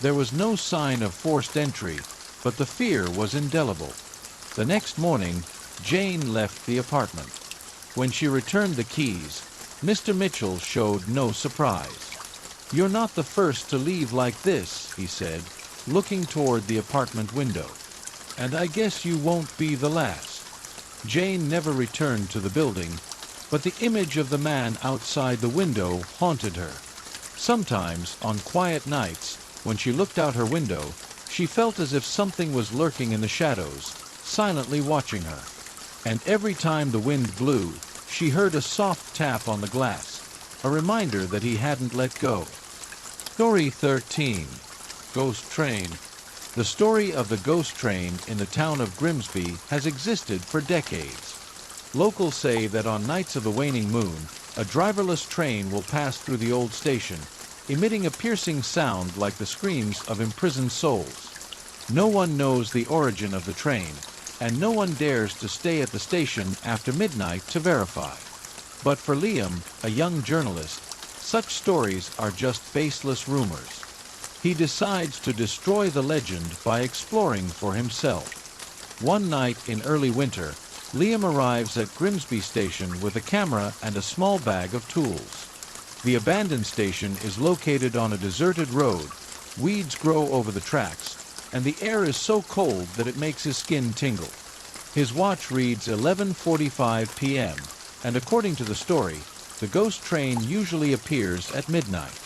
There was no sign of forced entry, but the fear was indelible. The next morning, Jane left the apartment. When she returned the keys, Mr. Mitchell showed no surprise. "You're not the first to leave like this," he said, looking toward the apartment window. and I guess you won't be the last. Jane never returned to the building, but the image of the man outside the window haunted her. Sometimes, on quiet nights, when she looked out her window, she felt as if something was lurking in the shadows, silently watching her. And every time the wind blew, she heard a soft tap on the glass, a reminder that he hadn't let go. Story 13. Ghost Train. The story of the ghost train in the town of Grimsby has existed for decades. Locals say that on nights of the waning moon, a driverless train will pass through the old station, emitting a piercing sound like the screams of imprisoned souls. No one knows the origin of the train, and no one dares to stay at the station after midnight to verify. But for Liam, a young journalist, such stories are just baseless rumors. He decides to destroy the legend by exploring for himself. One night in early winter, Liam arrives at Grimsby Station with a camera and a small bag of tools. The abandoned station is located on a deserted road, weeds grow over the tracks, and the air is so cold that it makes his skin tingle. His watch reads 11:45 p.m., and according to the story, the ghost train usually appears at midnight.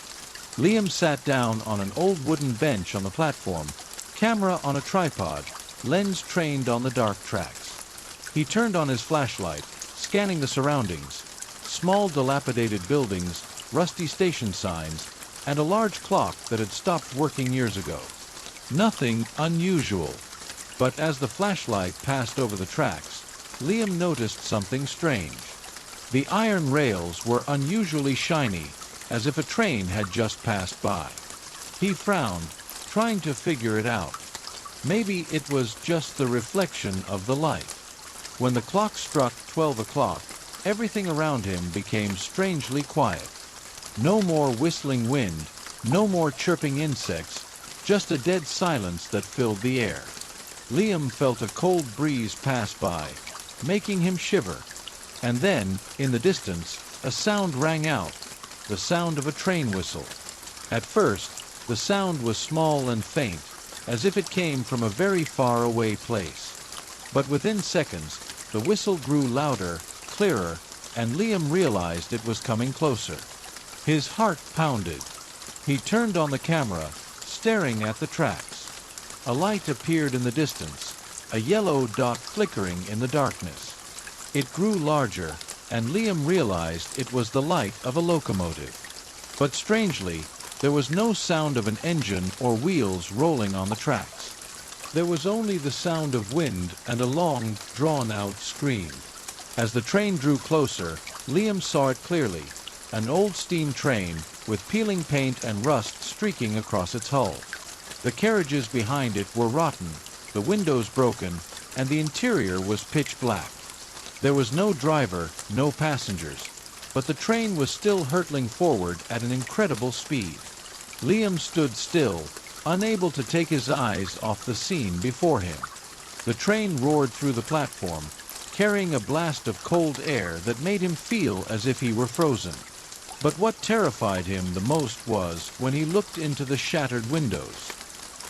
Liam sat down on an old wooden bench on the platform, camera on a tripod, lens trained on the dark tracks. He turned on his flashlight, scanning the surroundings: small dilapidated buildings, rusty station signs, and a large clock that had stopped working years ago. Nothing unusual. But as the flashlight passed over the tracks, Liam noticed something strange. The iron rails were unusually shiny, as if a train had just passed by. He frowned, trying to figure it out. Maybe it was just the reflection of the light. When the clock struck 12 o'clock, everything around him became strangely quiet. No more whistling wind, no more chirping insects, just a dead silence that filled the air. Liam felt a cold breeze pass by, making him shiver. And then, in the distance, a sound rang out, the sound of a train whistle. At first, the sound was small and faint, as if it came from a very far away place. But within seconds, the whistle grew louder, clearer, and Liam realized it was coming closer. His heart pounded. He turned on the camera, staring at the tracks. A light appeared in the distance, a yellow dot flickering in the darkness. It grew larger, and Liam realized it was the light of a locomotive. But strangely, there was no sound of an engine or wheels rolling on the tracks. There was only the sound of wind and a long, drawn-out scream. As the train drew closer, Liam saw it clearly, an old steam train with peeling paint and rust streaking across its hull. The carriages behind it were rotten, the windows broken, and the interior was pitch black. There was no driver, no passengers, but the train was still hurtling forward at an incredible speed. Liam stood still, unable to take his eyes off the scene before him. The train roared through the platform, carrying a blast of cold air that made him feel as if he were frozen. But what terrified him the most was when he looked into the shattered windows.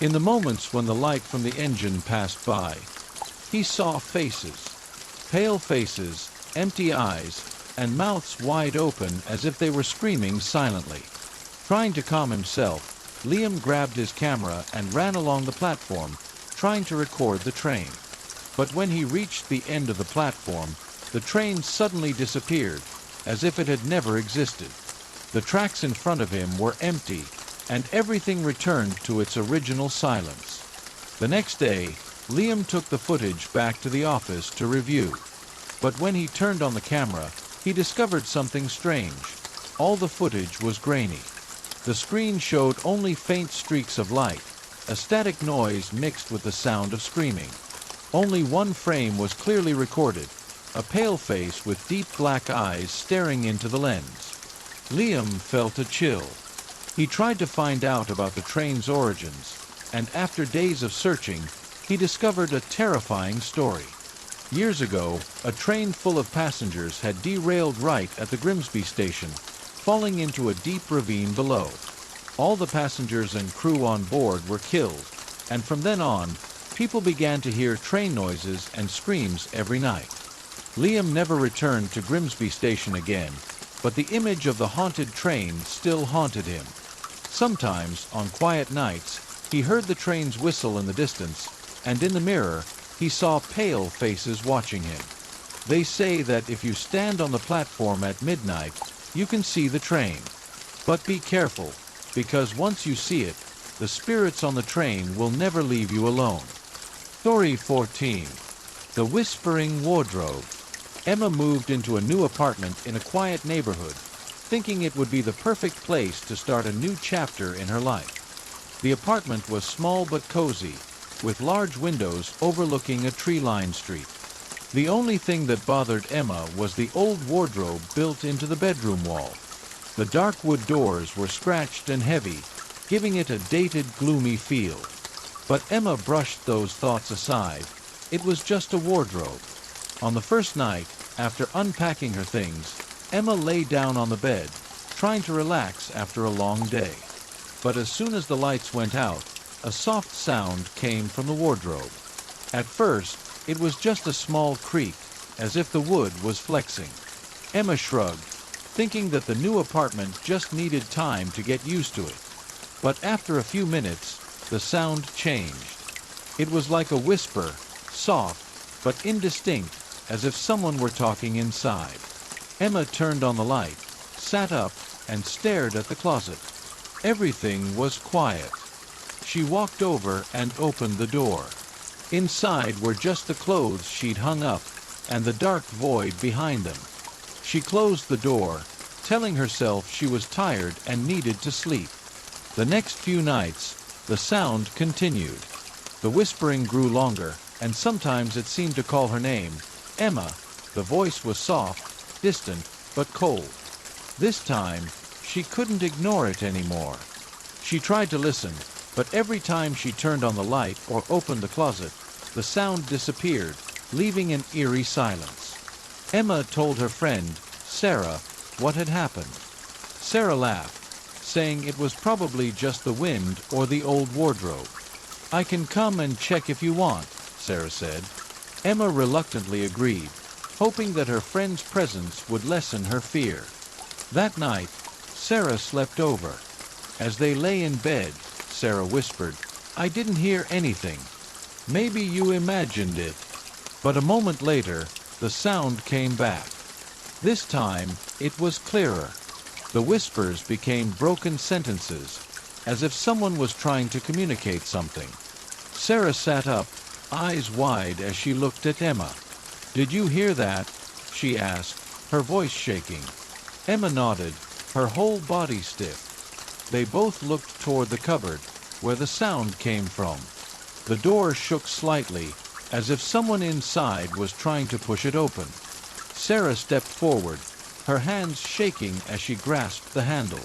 In the moments when the light from the engine passed by, he saw faces. Pale faces, empty eyes, and mouths wide open as if they were screaming silently. Trying to calm himself, Liam grabbed his camera and ran along the platform, trying to record the train. But when he reached the end of the platform, the train suddenly disappeared, as if it had never existed. The tracks in front of him were empty, and everything returned to its original silence. The next day, Liam took the footage back to the office to review. But when he turned on the camera, he discovered something strange. All the footage was grainy. The screen showed only faint streaks of light, a static noise mixed with the sound of screaming. Only one frame was clearly recorded, a pale face with deep black eyes staring into the lens. Liam felt a chill. He tried to find out about the train's origins, and after days of searching, he discovered a terrifying story. Years ago, a train full of passengers had derailed right at the Grimsby station, falling into a deep ravine below. All the passengers and crew on board were killed, and from then on, People began to hear train noises and screams every night. Liam never returned to Grimsby Station again, but the image of the haunted train still haunted him. Sometimes, on quiet nights, he heard the trains whistle in the distance, and in the mirror, he saw pale faces watching him. They say that if you stand on the platform at midnight, you can see the train. But be careful, because once you see it, the spirits on the train will never leave you alone. Story 14. The Whispering Wardrobe. Emma moved into a new apartment in a quiet neighborhood, thinking it would be the perfect place to start a new chapter in her life. The apartment was small but cozy, with large windows overlooking a tree-lined street. The only thing that bothered Emma was the old wardrobe built into the bedroom wall. The dark wood doors were scratched and heavy, giving it a dated, gloomy feel. But Emma brushed those thoughts aside. It was just a wardrobe. On the first night, after unpacking her things, Emma lay down on the bed, trying to relax after a long day. But as soon as the lights went out, a soft sound came from the wardrobe. At first, it was just a small creak, as if the wood was flexing. Emma shrugged, thinking that the new apartment just needed time to get used to it. But after a few minutes, the sound changed. It was like a whisper, soft but indistinct, as if someone were talking inside. Emma turned on the light, sat up, and stared at the closet. Everything was quiet. She walked over and opened the door. Inside were just the clothes she'd hung up, and the dark void behind them. She closed the door, telling herself she was tired and needed to sleep. The next few nights, the sound continued. The whispering grew longer, and sometimes it seemed to call her name, Emma. The voice was soft, distant, but cold. This time, she couldn't ignore it anymore. She tried to listen, but every time she turned on the light or opened the closet, the sound disappeared, leaving an eerie silence. Emma told her friend, Sarah, what had happened. Sarah laughed, saying it was probably just the wind or the old wardrobe. I can come and check if you want, Sarah said. Emma reluctantly agreed, hoping that her friend's presence would lessen her fear. That night, Sarah slept over. As they lay in bed, Sarah whispered, I didn't hear anything. Maybe you imagined it. But a moment later, the sound came back. This time, it was clearer. The whispers became broken sentences, as if someone was trying to communicate something. Sarah sat up, eyes wide as she looked at Emma. Did you hear that? She asked, her voice shaking. Emma nodded, her whole body stiff. They both looked toward the cupboard, where the sound came from. The door shook slightly, as if someone inside was trying to push it open. Sarah stepped forward, her hands shaking as she grasped the handle.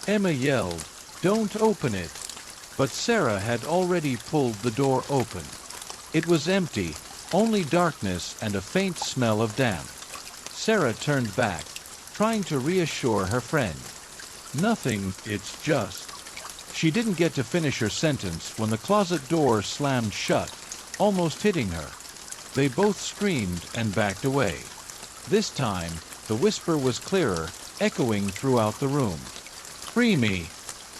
Emma yelled, Don't open it! But Sarah had already pulled the door open. It was empty, only darkness and a faint smell of damp. Sarah turned back, trying to reassure her friend. Nothing, it's just... She didn't get to finish her sentence when the closet door slammed shut, almost hitting her. They both screamed and backed away. This time, the whisper was clearer, echoing throughout the room. Free me!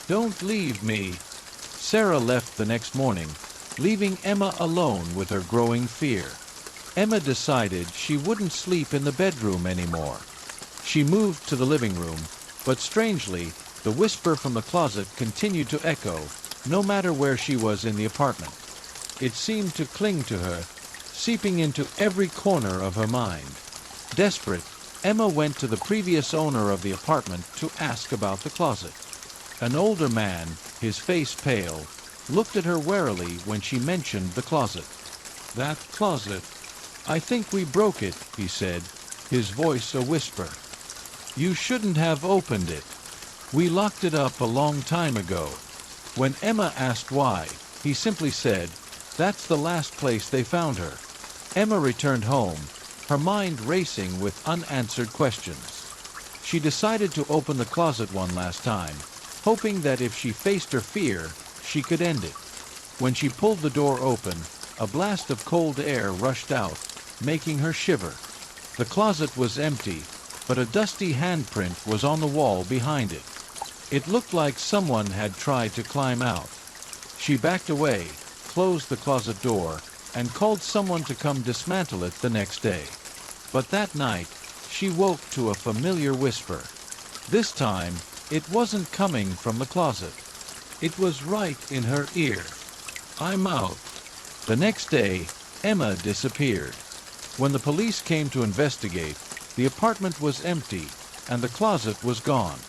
Don't leave me! Sarah left the next morning, leaving Emma alone with her growing fear. Emma decided she wouldn't sleep in the bedroom anymore. She moved to the living room, but strangely, the whisper from the closet continued to echo, no matter where she was in the apartment. It seemed to cling to her, seeping into every corner of her mind. Desperate, Emma went to the previous owner of the apartment to ask about the closet. An older man, his face pale, looked at her warily when she mentioned the closet. That closet. I think we broke it, he said, his voice a whisper. You shouldn't have opened it. We locked it up a long time ago. When Emma asked why, he simply said, That's the last place they found her. Emma returned home, her mind racing with unanswered questions. She decided to open the closet one last time, hoping that if she faced her fear, she could end it. When she pulled the door open, a blast of cold air rushed out, making her shiver. The closet was empty, but a dusty handprint was on the wall behind it. It looked like someone had tried to climb out. She backed away, closed the closet door, and called someone to come dismantle it the next day. But that night, she woke to a familiar whisper. This time, it wasn't coming from the closet. It was right in her ear. "I'm out." The next day, Emma disappeared. When the police came to investigate, the apartment was empty and the closet was gone.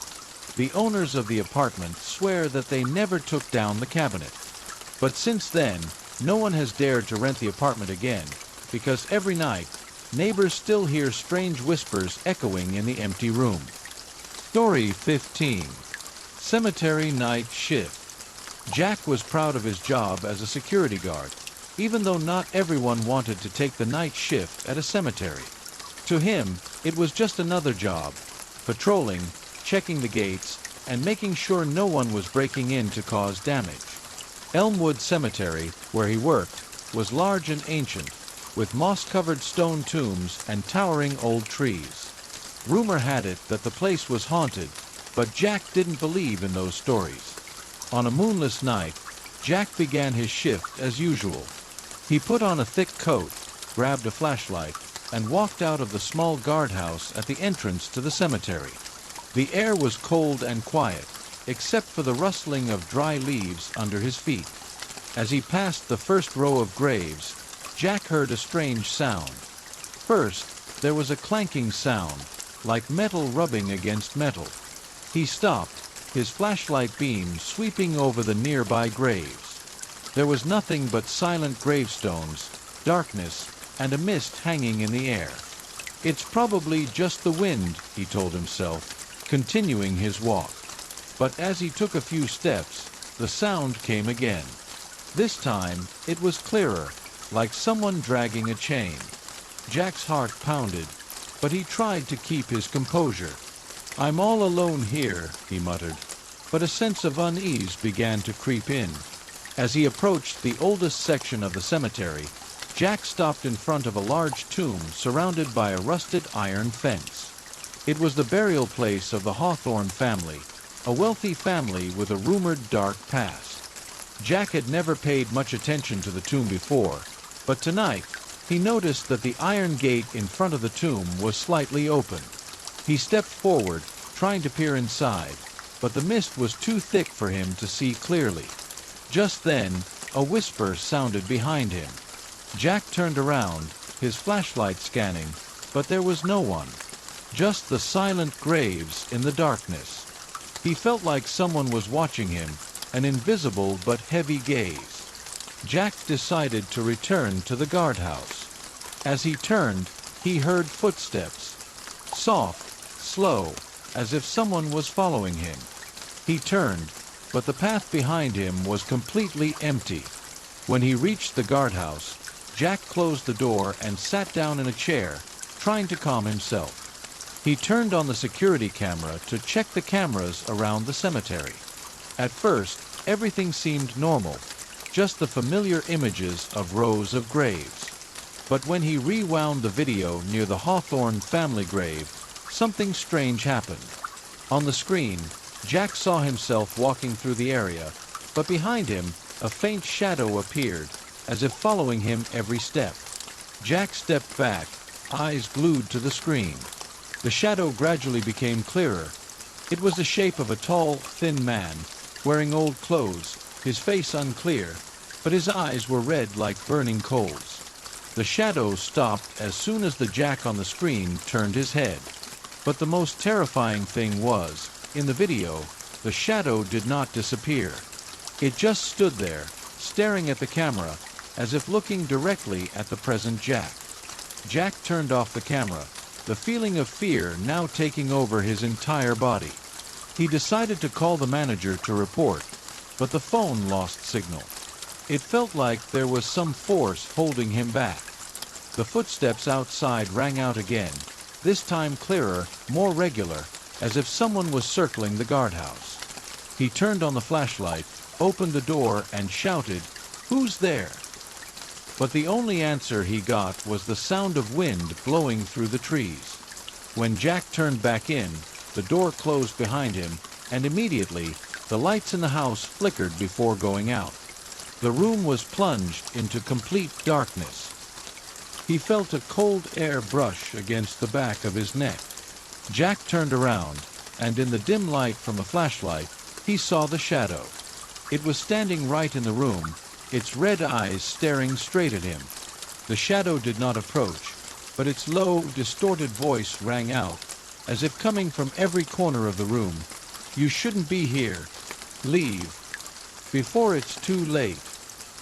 The owners of the apartment swear that they never took down the cabinet. But since then, no one has dared to rent the apartment again, because every night, neighbors still hear strange whispers echoing in the empty room. Story 15. Cemetery Night Shift. Jack was proud of his job as a security guard, even though not everyone wanted to take the night shift at a cemetery. To him, it was just another job, patrolling, checking the gates, and making sure no one was breaking in to cause damage. Elmwood Cemetery, where he worked, was large and ancient, with moss-covered stone tombs and towering old trees. Rumor had it that the place was haunted, but Jack didn't believe in those stories. On a moonless night, Jack began his shift as usual. He put on a thick coat, grabbed a flashlight, and walked out of the small guardhouse at the entrance to the cemetery. The air was cold and quiet, except for the rustling of dry leaves under his feet. As he passed the first row of graves, Jack heard a strange sound. First, there was a clanking sound, like metal rubbing against metal. He stopped, his flashlight beam sweeping over the nearby graves. There was nothing but silent gravestones, darkness, and a mist hanging in the air. "It's probably just the wind," he told himself, continuing his walk. But as he took a few steps, the sound came again. This time, it was clearer, like someone dragging a chain. Jack's heart pounded, but he tried to keep his composure. "I'm all alone here," he muttered, but a sense of unease began to creep in. As he approached the oldest section of the cemetery, Jack stopped in front of a large tomb surrounded by a rusted iron fence. It was the burial place of the Hawthorne family, a wealthy family with a rumored dark past. Jack had never paid much attention to the tomb before, but tonight he noticed that the iron gate in front of the tomb was slightly open. He stepped forward, trying to peer inside, but the mist was too thick for him to see clearly. Just then, a whisper sounded behind him. Jack turned around, his flashlight scanning, but there was no one. Just the silent graves in the darkness. He felt like someone was watching him, an invisible but heavy gaze. Jack decided to return to the guardhouse. As he turned, he heard footsteps. Soft, slow, as if someone was following him. He turned, but the path behind him was completely empty. When he reached the guardhouse, Jack closed the door and sat down in a chair, trying to calm himself. He turned on the security camera to check the cameras around the cemetery. At first, everything seemed normal, just the familiar images of rows of graves. But when he rewound the video near the Hawthorne family grave, something strange happened. On the screen, Jack saw himself walking through the area, but behind him, a faint shadow appeared, as if following him every step. Jack stepped back, eyes glued to the screen. The shadow gradually became clearer. It was the shape of a tall, thin man, wearing old clothes, his face unclear, but his eyes were red like burning coals. The shadow stopped as soon as the Jack on the screen turned his head. But the most terrifying thing was, in the video, the shadow did not disappear. It just stood there, staring at the camera, as if looking directly at the present Jack. Jack turned off the camera, the feeling of fear now taking over his entire body. He decided to call the manager to report, but the phone lost signal. It felt like there was some force holding him back. The footsteps outside rang out again, this time clearer, more regular, as if someone was circling the guardhouse. He turned on the flashlight, opened the door, and shouted, "Who's there?" But the only answer he got was the sound of wind blowing through the trees. When Jack turned back in, the door closed behind him, and immediately the lights in the house flickered before going out. The room was plunged into complete darkness. He felt a cold air brush against the back of his neck. Jack turned around, and in the dim light from a flashlight, he saw the shadow. It was standing right in the room, its red eyes staring straight at him. The shadow did not approach, but its low, distorted voice rang out, as if coming from every corner of the room. "You shouldn't be here. Leave before it's too late."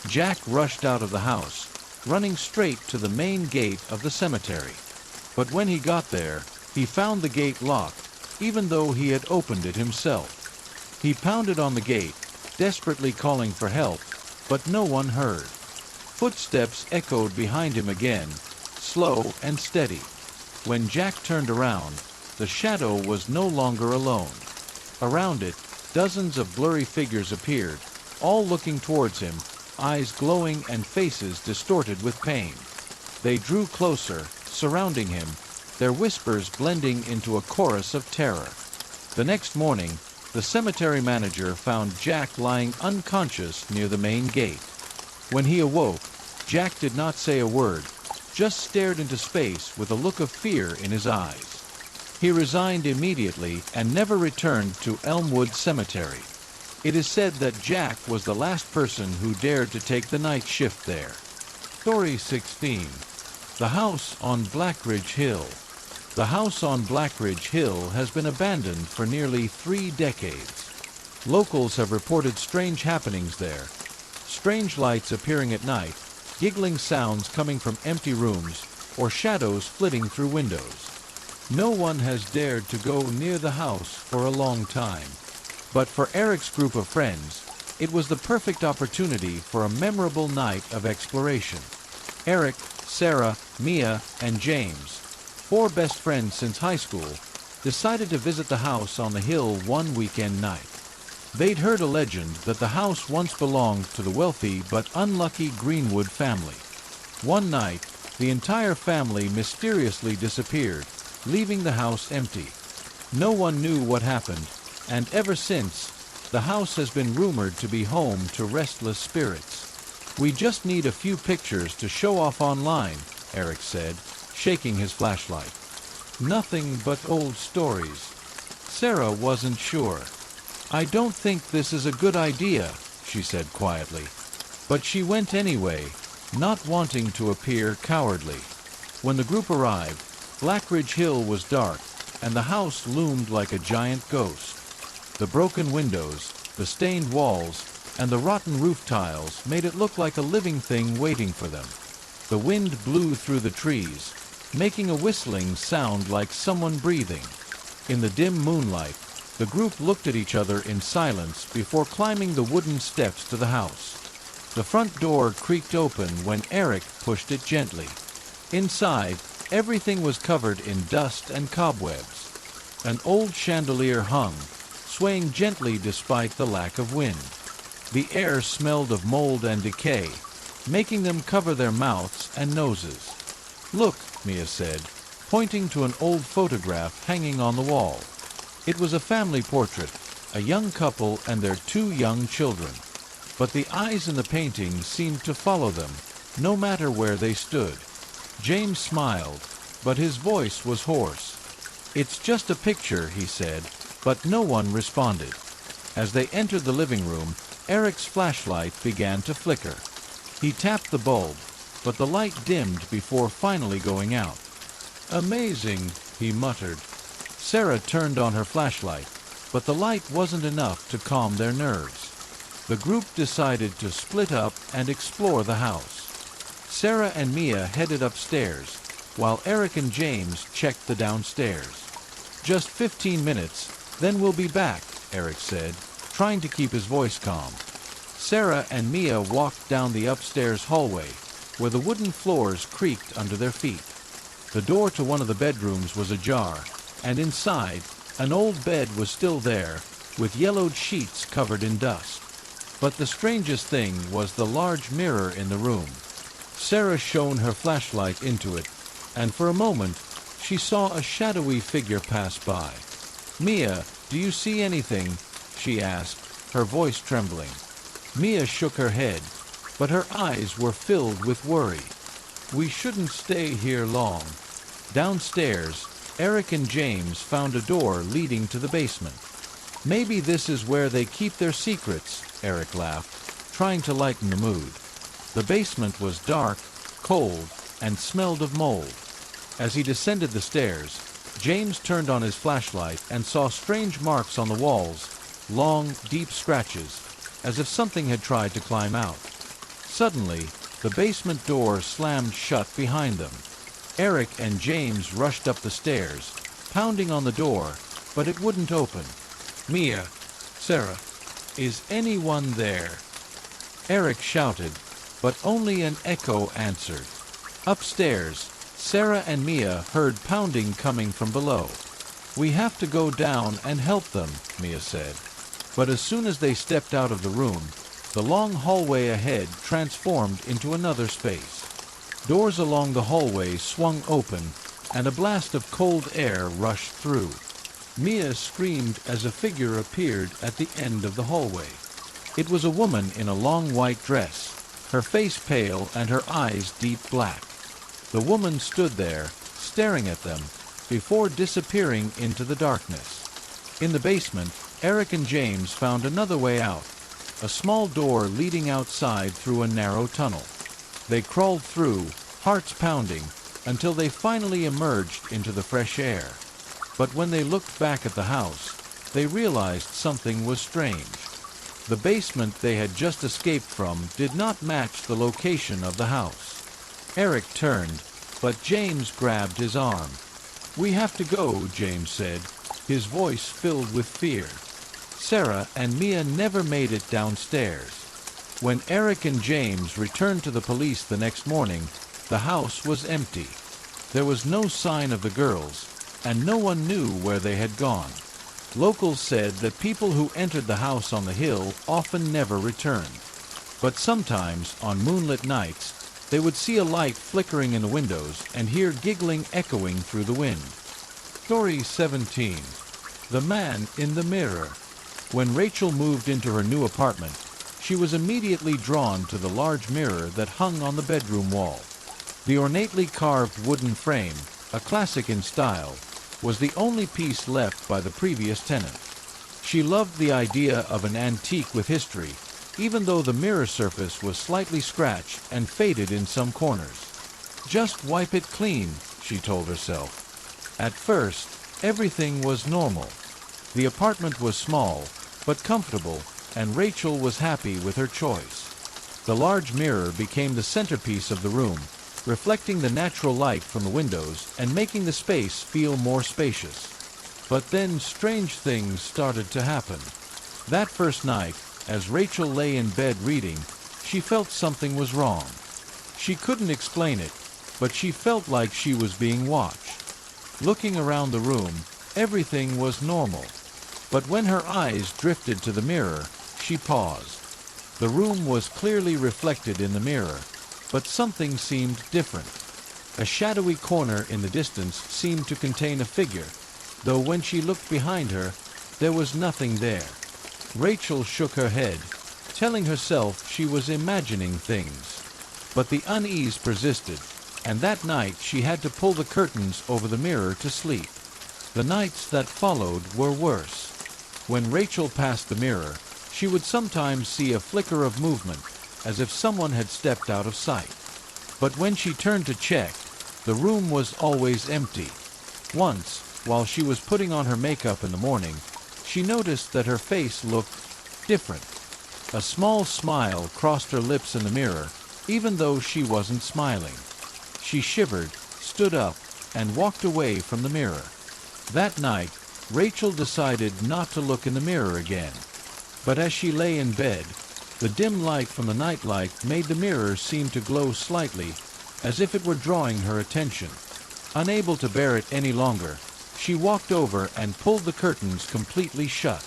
Jack rushed out of the house, running straight to the main gate of the cemetery. But when he got there, he found the gate locked, even though he had opened it himself. He pounded on the gate, desperately calling for help, but no one heard. Footsteps echoed behind him again, slow and steady. When Jack turned around, the shadow was no longer alone. Around it, dozens of blurry figures appeared, all looking towards him, eyes glowing and faces distorted with pain. They drew closer, surrounding him, their whispers blending into a chorus of terror. The next morning, the cemetery manager found Jack lying unconscious near the main gate. When he awoke, Jack did not say a word, just stared into space with a look of fear in his eyes. He resigned immediately and never returned to Elmwood Cemetery. It is said that Jack was the last person who dared to take the night shift there. Story 16. The House on Blackridge Hill. The house on Blackridge Hill has been abandoned for nearly 3 decades. Locals have reported strange happenings there. Strange lights appearing at night, giggling sounds coming from empty rooms, or shadows flitting through windows. No one has dared to go near the house for a long time. But for Eric's group of friends, it was the perfect opportunity for a memorable night of exploration. Eric, Sarah, Mia, and James, 4 best friends since high school, decided to visit the house on the hill one weekend night. They'd heard a legend that the house once belonged to the wealthy but unlucky Greenwood family. One night, the entire family mysteriously disappeared, leaving the house empty. No one knew what happened, and ever since, the house has been rumored to be home to restless spirits. "We just need a few pictures to show off online," Eric said, shaking his flashlight. "Nothing but old stories." Sarah wasn't sure. "I don't think this is a good idea," she said quietly. But she went anyway, not wanting to appear cowardly. When the group arrived, Blackridge Hill was dark, and the house loomed like a giant ghost. The broken windows, the stained walls, and the rotten roof tiles made it look like a living thing waiting for them. The wind blew through the trees, making a whistling sound like someone breathing. In the dim moonlight, the group looked at each other in silence before climbing the wooden steps to the house. The front door creaked open when Eric pushed it gently. Inside, everything was covered in dust and cobwebs. An old chandelier hung, swaying gently despite the lack of wind. The air smelled of mold and decay, making them cover their mouths and noses. "Look," Mia said, pointing to an old photograph hanging on the wall. It was a family portrait, a young couple and their 2 young children. But the eyes in the painting seemed to follow them, no matter where they stood. James smiled, but his voice was hoarse. "It's just a picture," he said, but no one responded. As they entered the living room, Eric's flashlight began to flicker. He tapped the bulb, but the light dimmed before finally going out. "Amazing," he muttered. Sarah turned on her flashlight, but the light wasn't enough to calm their nerves. The group decided to split up and explore the house. Sarah and Mia headed upstairs, while Eric and James checked the downstairs. "Just 15 minutes, then we'll be back," Eric said, trying to keep his voice calm. Sarah and Mia walked down the upstairs hallway, where the wooden floors creaked under their feet. The door to one of the bedrooms was ajar, and inside, an old bed was still there, with yellowed sheets covered in dust. But the strangest thing was the large mirror in the room. Sarah shone her flashlight into it, and for a moment she saw a shadowy figure pass by. "Mia, do you see anything?" she asked, her voice trembling. Mia shook her head, but her eyes were filled with worry. "We shouldn't stay here long." Downstairs, Eric and James found a door leading to the basement. "Maybe this is where they keep their secrets," Eric laughed, trying to lighten the mood. The basement was dark, cold, and smelled of mold. As he descended the stairs, James turned on his flashlight and saw strange marks on the walls, long, deep scratches, as if something had tried to climb out. Suddenly, the basement door slammed shut behind them. Eric and James rushed up the stairs, pounding on the door, but it wouldn't open. "Mia, Sarah, is anyone there?" Eric shouted, but only an echo answered. Upstairs, Sarah and Mia heard pounding coming from below. "We have to go down and help them," Mia said. But as soon as they stepped out of the room, the long hallway ahead transformed into another space. Doors along the hallway swung open, and a blast of cold air rushed through. Mia screamed as a figure appeared at the end of the hallway. It was a woman in a long white dress, her face pale and her eyes deep black. The woman stood there, staring at them, before disappearing into the darkness. In the basement, Eric and James found another way out, a small door leading outside through a narrow tunnel. They crawled through, hearts pounding, until they finally emerged into the fresh air. But when they looked back at the house, they realized something was strange. The basement they had just escaped from did not match the location of the house. Eric turned, but James grabbed his arm. "We have to go," James said, his voice filled with fear. Sarah and Mia never made it downstairs. When Eric and James returned to the police the next morning, the house was empty. There was no sign of the girls, and no one knew where they had gone. Locals said that people who entered the house on the hill often never returned. But sometimes, on moonlit nights, they would see a light flickering in the windows and hear giggling echoing through the wind. Story 17. The Man in the Mirror. When Rachel moved into her new apartment, she was immediately drawn to the large mirror that hung on the bedroom wall. The ornately carved wooden frame, a classic in style, was the only piece left by the previous tenant. She loved the idea of an antique with history, even though the mirror surface was slightly scratched and faded in some corners. "Just wipe it clean," she told herself. At first, everything was normal. The apartment was small, but comfortable, and Rachel was happy with her choice. The large mirror became the centerpiece of the room, reflecting the natural light from the windows and making the space feel more spacious. But then strange things started to happen. That first night, as Rachel lay in bed reading, she felt something was wrong. She couldn't explain it, but she felt like she was being watched. Looking around the room, everything was normal. But when her eyes drifted to the mirror, she paused. The room was clearly reflected in the mirror, but something seemed different. A shadowy corner in the distance seemed to contain a figure, though when she looked behind her, there was nothing there. Rachel shook her head, telling herself she was imagining things. But the unease persisted, and that night she had to pull the curtains over the mirror to sleep. The nights that followed were worse. When Rachel passed the mirror, she would sometimes see a flicker of movement, as if someone had stepped out of sight. But when she turned to check, the room was always empty. Once, while she was putting on her makeup in the morning, she noticed that her face looked different. A small smile crossed her lips in the mirror, even though she wasn't smiling. She shivered, stood up, and walked away from the mirror. That night, Rachel decided not to look in the mirror again. But as she lay in bed, the dim light from the nightlight made the mirror seem to glow slightly, as if it were drawing her attention. Unable to bear it any longer, she walked over and pulled the curtains completely shut.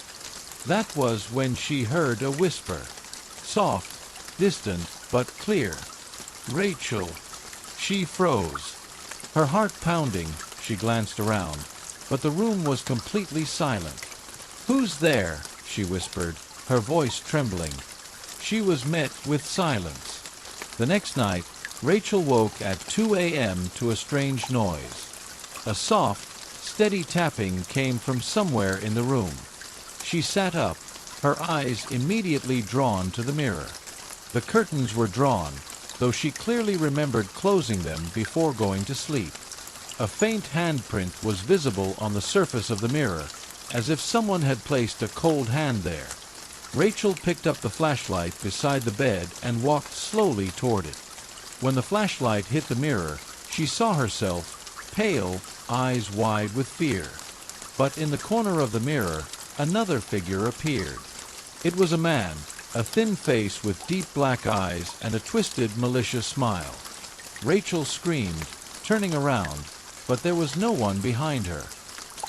That was when she heard a whisper. Soft, distant, but clear. Rachel. She froze. Her heart pounding, she glanced around, but the room was completely silent. "Who's there?" she whispered, her voice trembling. She was met with silence. The next night, Rachel woke at 2 a.m. to a strange noise. A soft, steady tapping came from somewhere in the room. She sat up, her eyes immediately drawn to the mirror. The curtains were drawn, though she clearly remembered closing them before going to sleep. A faint handprint was visible on the surface of the mirror, as if someone had placed a cold hand there. Rachel picked up the flashlight beside the bed and walked slowly toward it. When the flashlight hit the mirror, she saw herself, pale, eyes wide with fear. But in the corner of the mirror, another figure appeared. It was a man, a thin face with deep black eyes and a twisted, malicious smile. Rachel screamed, turning around, but there was no one behind her.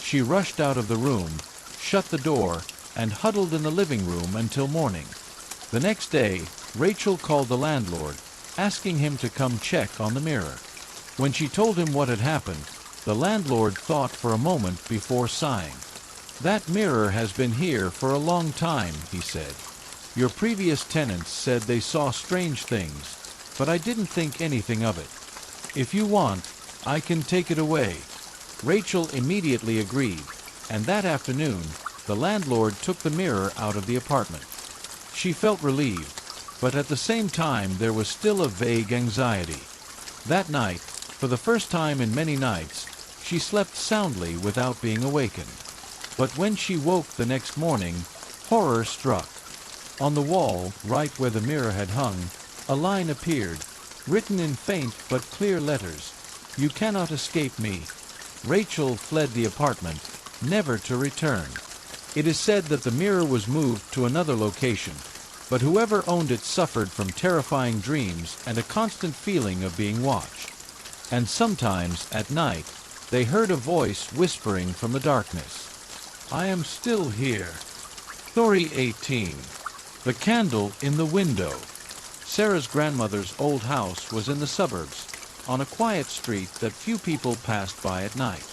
She rushed out of the room, shut the door, and huddled in the living room until morning. The next day, Rachel called the landlord, asking him to come check on the mirror. When she told him what had happened, the landlord thought for a moment before sighing. "That mirror has been here for a long time," he said. "Your previous tenants said they saw strange things, but I didn't think anything of it. If you want, I can take it away." Rachel immediately agreed, and that afternoon, the landlord took the mirror out of the apartment. She felt relieved, but at the same time there was still a vague anxiety. That night, for the first time in many nights, she slept soundly without being awakened. But when she woke the next morning, horror struck. On the wall, right where the mirror had hung, a line appeared, written in faint but clear letters: "You cannot escape me." Rachel fled the apartment, never to return. It is said that the mirror was moved to another location, but whoever owned it suffered from terrifying dreams and a constant feeling of being watched. And sometimes, at night, they heard a voice whispering from the darkness, "I am still here." Story 18. The Candle in the Window. Sarah's grandmother's old house was in the suburbs, on a quiet street that few people passed by at night.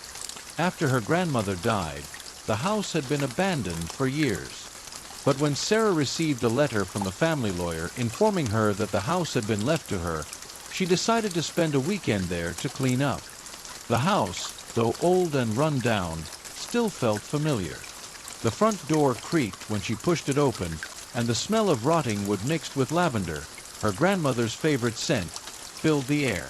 After her grandmother died, the house had been abandoned for years. But when Sarah received a letter from the family lawyer informing her that the house had been left to her, she decided to spend a weekend there to clean up. The house, though old and run down, still felt familiar. The front door creaked when she pushed it open, and the smell of rotting wood mixed with lavender, her grandmother's favorite scent, filled the air.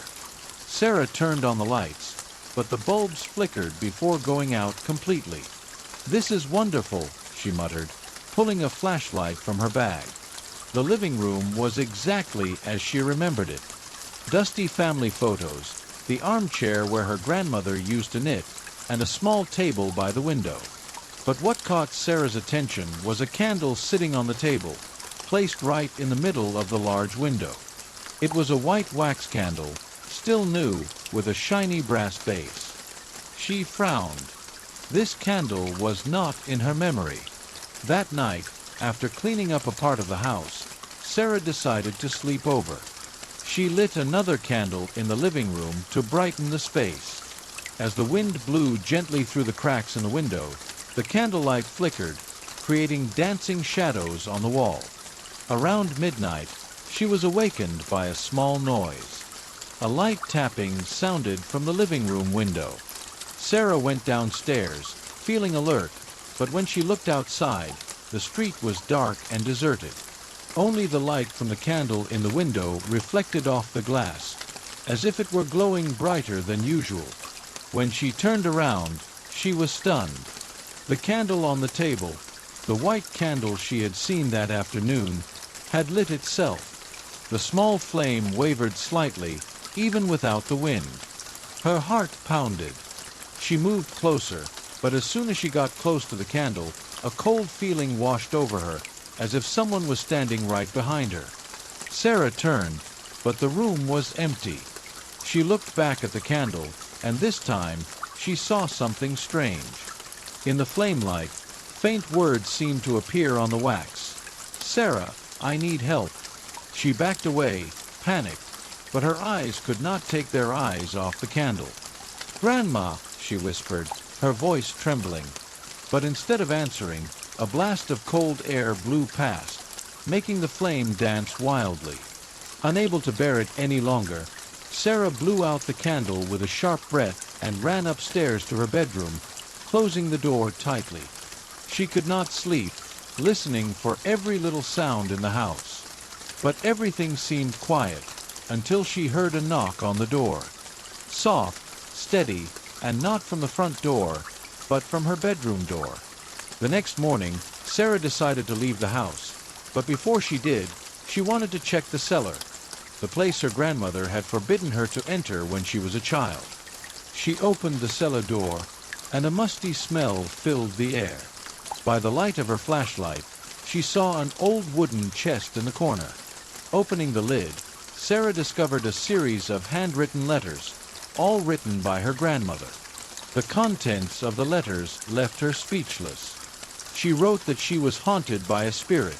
Sarah turned on the lights, but the bulbs flickered before going out completely. "This is wonderful," she muttered, pulling a flashlight from her bag. The living room was exactly as she remembered it. Dusty family photos, the armchair where her grandmother used to knit, and a small table by the window. But what caught Sarah's attention was a candle sitting on the table, placed right in the middle of the large window. It was a white wax candle, still new, with a shiny brass base. She frowned. This candle was not in her memory. That night, after cleaning up a part of the house, Sarah decided to sleep over. She lit another candle in the living room to brighten the space. As the wind blew gently through the cracks in the window, the candlelight flickered, creating dancing shadows on the wall. Around midnight, she was awakened by a small noise. A light tapping sounded from the living room window. Sarah went downstairs, feeling alert, but when she looked outside, the street was dark and deserted. Only the light from the candle in the window reflected off the glass, as if it were glowing brighter than usual. When she turned around, she was stunned. The candle on the table, the white candle she had seen that afternoon, had lit itself. The small flame wavered slightly, even without the wind. Her heart pounded. She moved closer, but as soon as she got close to the candle, a cold feeling washed over her, as if someone was standing right behind her. Sarah turned, but the room was empty. She looked back at the candle, and this time she saw something strange. In the flame light, faint words seemed to appear on the wax. "Sarah, I need help." She backed away, panicked, but her eyes could not take their eyes off the candle. "Grandma," she whispered, her voice trembling. But instead of answering, a blast of cold air blew past, making the flame dance wildly. Unable to bear it any longer, Sarah blew out the candle with a sharp breath and ran upstairs to her bedroom, closing the door tightly. She could not sleep, listening for every little sound in the house. But everything seemed quiet until she heard a knock on the door. Soft, steady, and not from the front door, but from her bedroom door. The next morning, Sarah decided to leave the house, but before she did, she wanted to check the cellar, the place her grandmother had forbidden her to enter when she was a child. She opened the cellar door, and a musty smell filled the air. By the light of her flashlight, she saw an old wooden chest in the corner. Opening the lid, Sarah discovered a series of handwritten letters, all written by her grandmother. The contents of the letters left her speechless. She wrote that she was haunted by a spirit,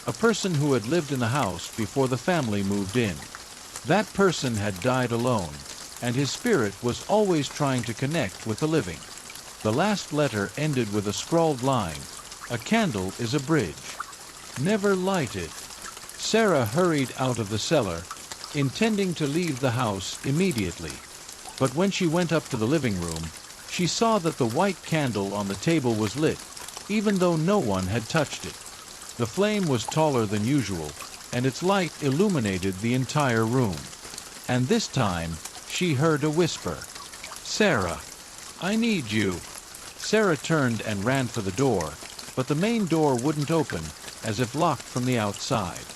a person who had lived in the house before the family moved in. That person had died alone, and his spirit was always trying to connect with the living. The last letter ended with a scrawled line, "A candle is a bridge. Never light it." Sarah hurried out of the cellar, intending to leave the house immediately. But when she went up to the living room, she saw that the white candle on the table was lit, even though no one had touched it. The flame was taller than usual, and its light illuminated the entire room. And this time, she heard a whisper. "Sarah, I need you." Sarah turned and ran for the door, but the main door wouldn't open, as if locked from the outside.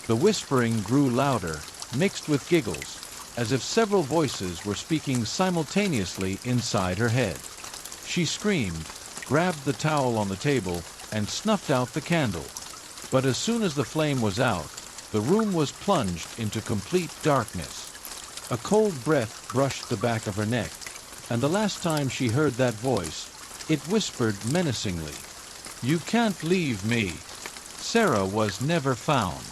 The whispering grew louder, mixed with giggles, as if several voices were speaking simultaneously inside her head. She screamed, grabbed the towel on the table, and snuffed out the candle. But as soon as the flame was out, the room was plunged into complete darkness. A cold breath brushed the back of her neck, and the last time she heard that voice, it whispered menacingly, "You can't leave me." Sarah was never found.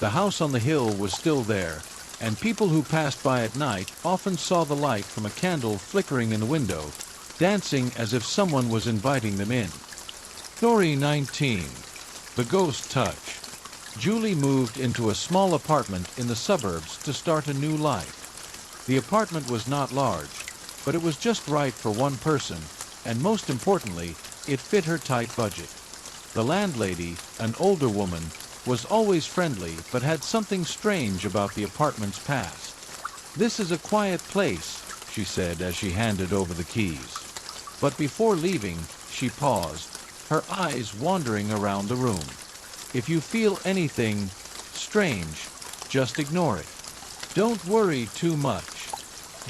The house on the hill was still there, and people who passed by at night often saw the light from a candle flickering in the window, dancing as if someone was inviting them in. Story 19. The Ghost Touch. Julie moved into a small apartment in the suburbs to start a new life. The apartment was not large, but it was just right for one person, and most importantly, it fit her tight budget. The landlady, an older woman, was always friendly but had something strange about the apartment's past. "This is a quiet place," she said as she handed over the keys. But before leaving, she paused, her eyes wandering around the room. "If you feel anything strange, just ignore it. Don't worry too much."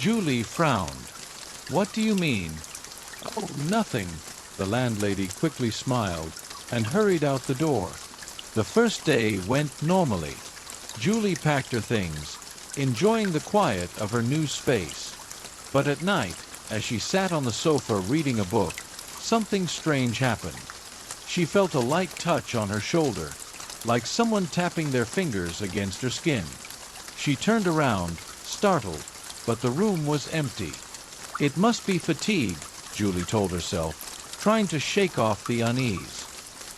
Julie frowned. "What do you mean?" "Oh, nothing." The landlady quickly smiled and hurried out the door. The first day went normally. Julie packed her things, enjoying the quiet of her new space. But at night, as she sat on the sofa reading a book, something strange happened. She felt a light touch on her shoulder, like someone tapping their fingers against her skin. She turned around, startled, but the room was empty. It must be fatigue, Julie told herself, trying to shake off the unease.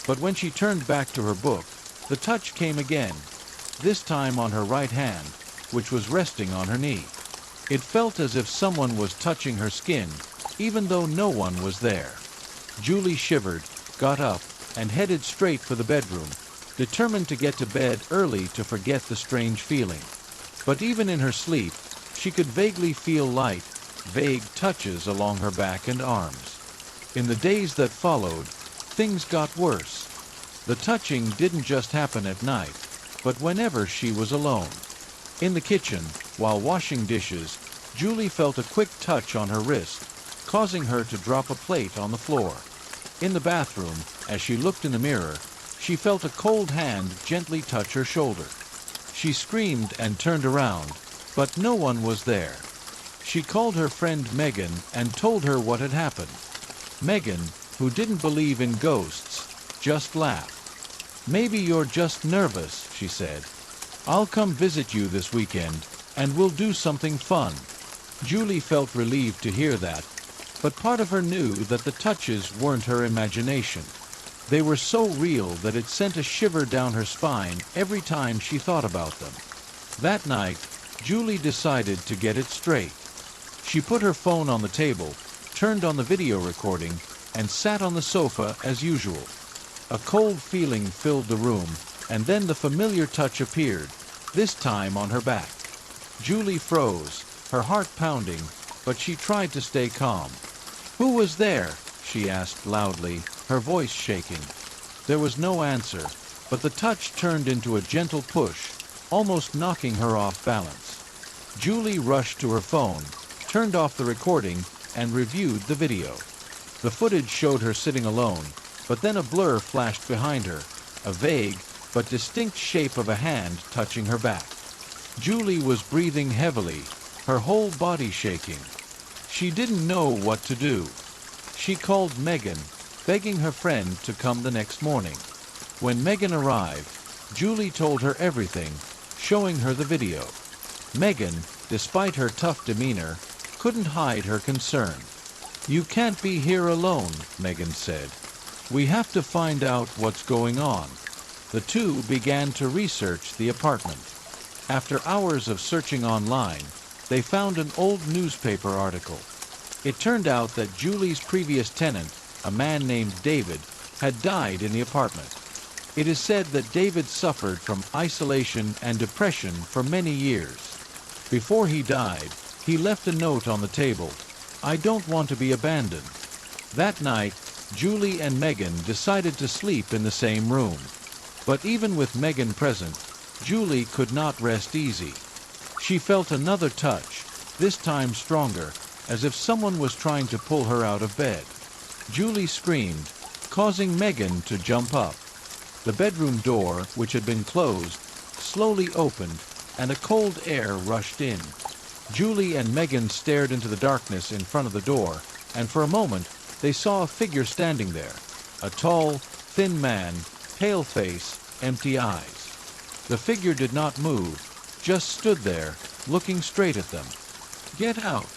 But when she turned back to her book, the touch came again, this time on her right hand, which was resting on her knee. It felt as if someone was touching her skin, even though no one was there. Julie shivered, got up, and headed straight for the bedroom, determined to get to bed early to forget the strange feeling. But even in her sleep, she could vaguely feel light, vague touches along her back and arms. In the days that followed, things got worse. The touching didn't just happen at night, but whenever she was alone. In the kitchen, while washing dishes, Julie felt a quick touch on her wrist, causing her to drop a plate on the floor. In the bathroom, as she looked in the mirror, she felt a cold hand gently touch her shoulder. She screamed and turned around, but no one was there. She called her friend Megan and told her what had happened. Megan, who didn't believe in ghosts, just laughed. "Maybe you're just nervous," she said. "I'll come visit you this weekend, and we'll do something fun." Julie felt relieved to hear that, but part of her knew that the touches weren't her imagination. They were so real that it sent a shiver down her spine every time she thought about them. That night, Julie decided to get it straight. She put her phone on the table, turned on the video recording, and sat on the sofa as usual. A cold feeling filled the room, and then the familiar touch appeared, this time on her back. Julie froze, her heart pounding, but she tried to stay calm. "Who was there?" she asked loudly, her voice shaking. There was no answer, but the touch turned into a gentle push, almost knocking her off balance. Julie rushed to her phone, turned off the recording, and reviewed the video. The footage showed her sitting alone, but then a blur flashed behind her, a vague but distinct shape of a hand touching her back. Julie was breathing heavily, her whole body shaking. She didn't know what to do. She called Megan, begging her friend to come the next morning. When Megan arrived, Julie told her everything, showing her the video. Megan, despite her tough demeanor, couldn't hide her concern. "You can't be here alone," Megan said. "We have to find out what's going on." The two began to research the apartment. After hours of searching online, they found an old newspaper article. It turned out that Julie's previous tenant, a man named David, had died in the apartment. It is said that David suffered from isolation and depression for many years. Before he died, he left a note on the table, "I don't want to be abandoned." That night, Julie and Megan decided to sleep in the same room. But even with Megan present, Julie could not rest easy. She felt another touch, this time stronger, as if someone was trying to pull her out of bed. Julie screamed, causing Megan to jump up. The bedroom door, which had been closed, slowly opened, and a cold air rushed in. Julie and Megan stared into the darkness in front of the door, and for a moment they saw a figure standing there. A tall, thin man, pale face, empty eyes. The figure did not move, just stood there, looking straight at them. "Get out!"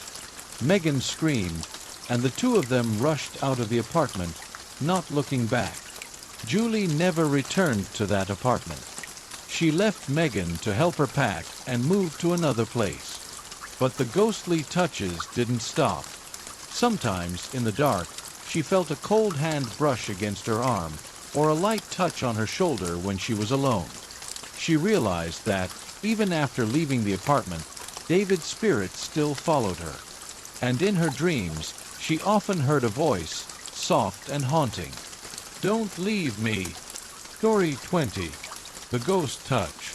Megan screamed, and the two of them rushed out of the apartment, not looking back. Julie never returned to that apartment. She left Megan to help her pack and move to another place. But the ghostly touches didn't stop. Sometimes, in the dark, she felt a cold hand brush against her arm, or a light touch on her shoulder when she was alone. She realized that, even after leaving the apartment, David's spirit still followed her. And in her dreams, she often heard a voice, soft and haunting. "Don't leave me." Story 20. The Ghost Touch.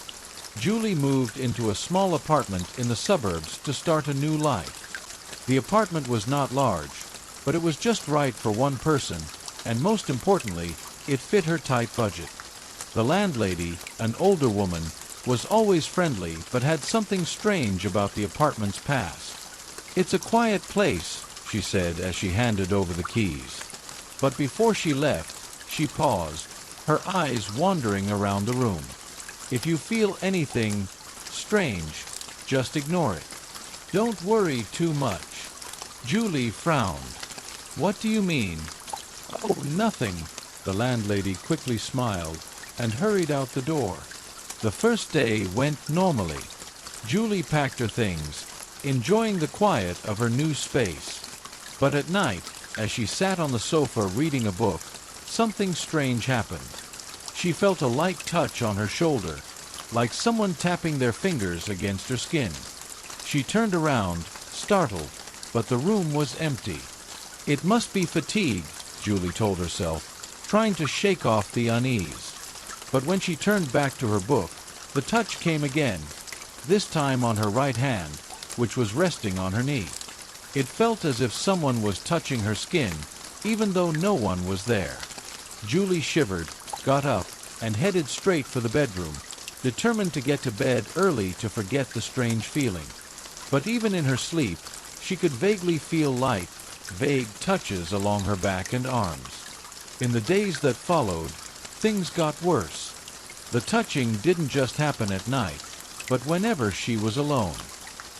Julie moved into a small apartment in the suburbs to start a new life. The apartment was not large, but it was just right for one person, and most importantly, it fit her tight budget. The landlady, an older woman, was always friendly but had something strange about the apartment's past. "It's a quiet place," she said as she handed over the keys. But before she left, she paused, her eyes wandering around the room. "If you feel anything strange, just ignore it. Don't worry too much." Julie frowned. "What do you mean?" "Oh, nothing." The landlady quickly smiled and hurried out the door. The first day went normally. Julie packed her things, enjoying the quiet of her new space. But at night, as she sat on the sofa reading a book, something strange happened. She felt a light touch on her shoulder, like someone tapping their fingers against her skin. She turned around, startled, but the room was empty. It must be fatigue, Julie told herself, trying to shake off the unease. But when she turned back to her book, the touch came again, this time on her right hand, which was resting on her knee. It felt as if someone was touching her skin, even though no one was there. Julie shivered, got up, and headed straight for the bedroom, determined to get to bed early to forget the strange feeling. But even in her sleep, she could vaguely feel light, vague touches along her back and arms. In the days that followed, things got worse. The touching didn't just happen at night. but whenever she was alone.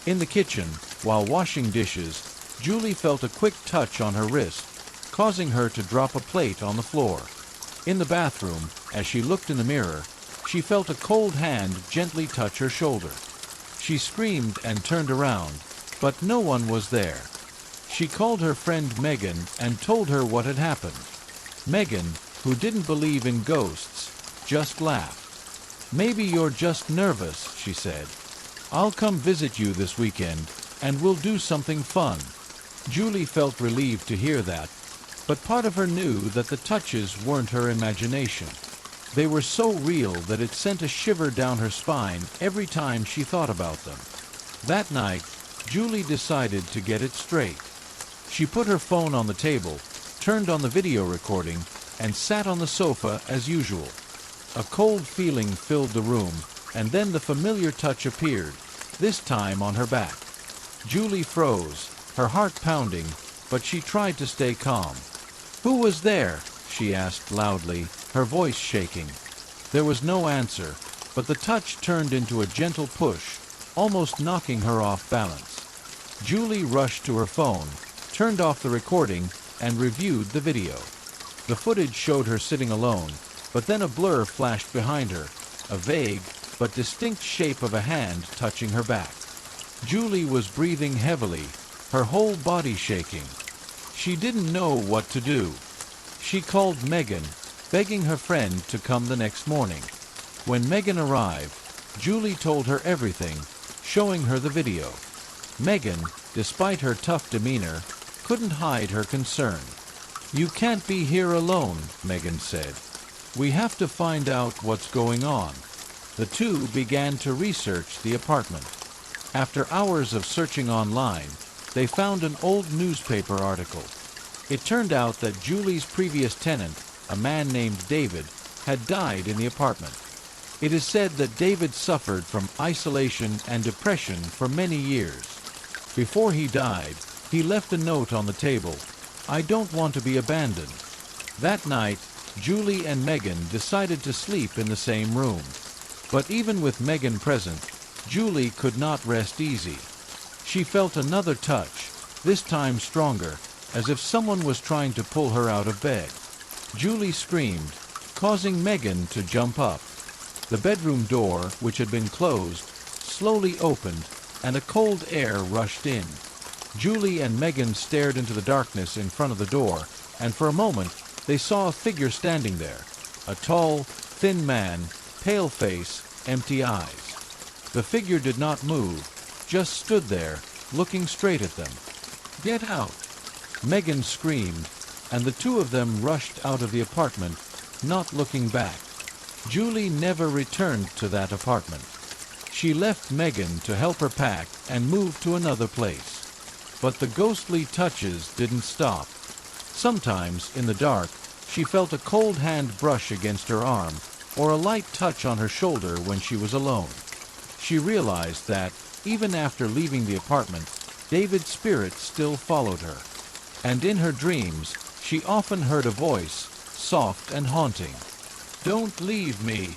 In the kitchen, while washing dishes, Julie felt a quick touch on her wrist, causing her to drop a plate on the floor. In the bathroom, as she looked in the mirror, she felt a cold hand gently touch her shoulder. She screamed and turned around, but no one was there. She called her friend Megan and told her what had happened. Megan, who didn't believe in ghosts, just laughed. "Maybe you're just nervous," she said. "I'll come visit you this weekend, and we'll do something fun." Julie felt relieved to hear that, but part of her knew that the touches weren't her imagination. They were so real that it sent a shiver down her spine every time she thought about them. That night, Julie decided to get it straight. She put her phone on the table, turned on the video recording, and sat on the sofa as usual. A cold feeling filled the room, and then the familiar touch appeared, this time on her back. Julie froze, her heart pounding, but she tried to stay calm. "Who was there?" she asked loudly, her voice shaking. There was no answer, but the touch turned into a gentle push, almost knocking her off balance. Julie rushed to her phone, turned off the recording, and reviewed the video. The footage showed her sitting alone, but then a blur flashed behind her, a vague but distinct shape of a hand touching her back. Julie was breathing heavily, her whole body shaking. She didn't know what to do. She called Megan, begging her friend to come the next morning. When Megan arrived, Julie told her everything, showing her the video. Megan, despite her tough demeanor, couldn't hide her concern. "You can't be here alone," Megan said. "We have to find out what's going on." The two began to research the apartment. After hours of searching online, they found an old newspaper article. It turned out that Julie's previous tenant, a man named David, had died in the apartment. It is said that David suffered from isolation and depression for many years. Before he died, he left a note on the table, "I don't want to be abandoned." That night, Julie and Megan decided to sleep in the same room. But even with Megan present, Julie could not rest easy. She felt another touch, this time stronger, as if someone was trying to pull her out of bed. Julie screamed, causing Megan to jump up. The bedroom door, which had been closed, slowly opened, and a cold air rushed in. Julie and Megan stared into the darkness in front of the door, and for a moment they saw a figure standing there. A tall, thin man, pale face, empty eyes. The figure did not move, just stood there, looking straight at them. "Get out!" Megan screamed, and the two of them rushed out of the apartment, not looking back. Julie never returned to that apartment. She left Megan to help her pack and move to another place. But the ghostly touches didn't stop. Sometimes, in the dark, she felt a cold hand brush against her arm, or a light touch on her shoulder when she was alone. She realized that, even after leaving the apartment, David's spirit still followed her. And in her dreams, she often heard a voice, soft and haunting. "Don't leave me.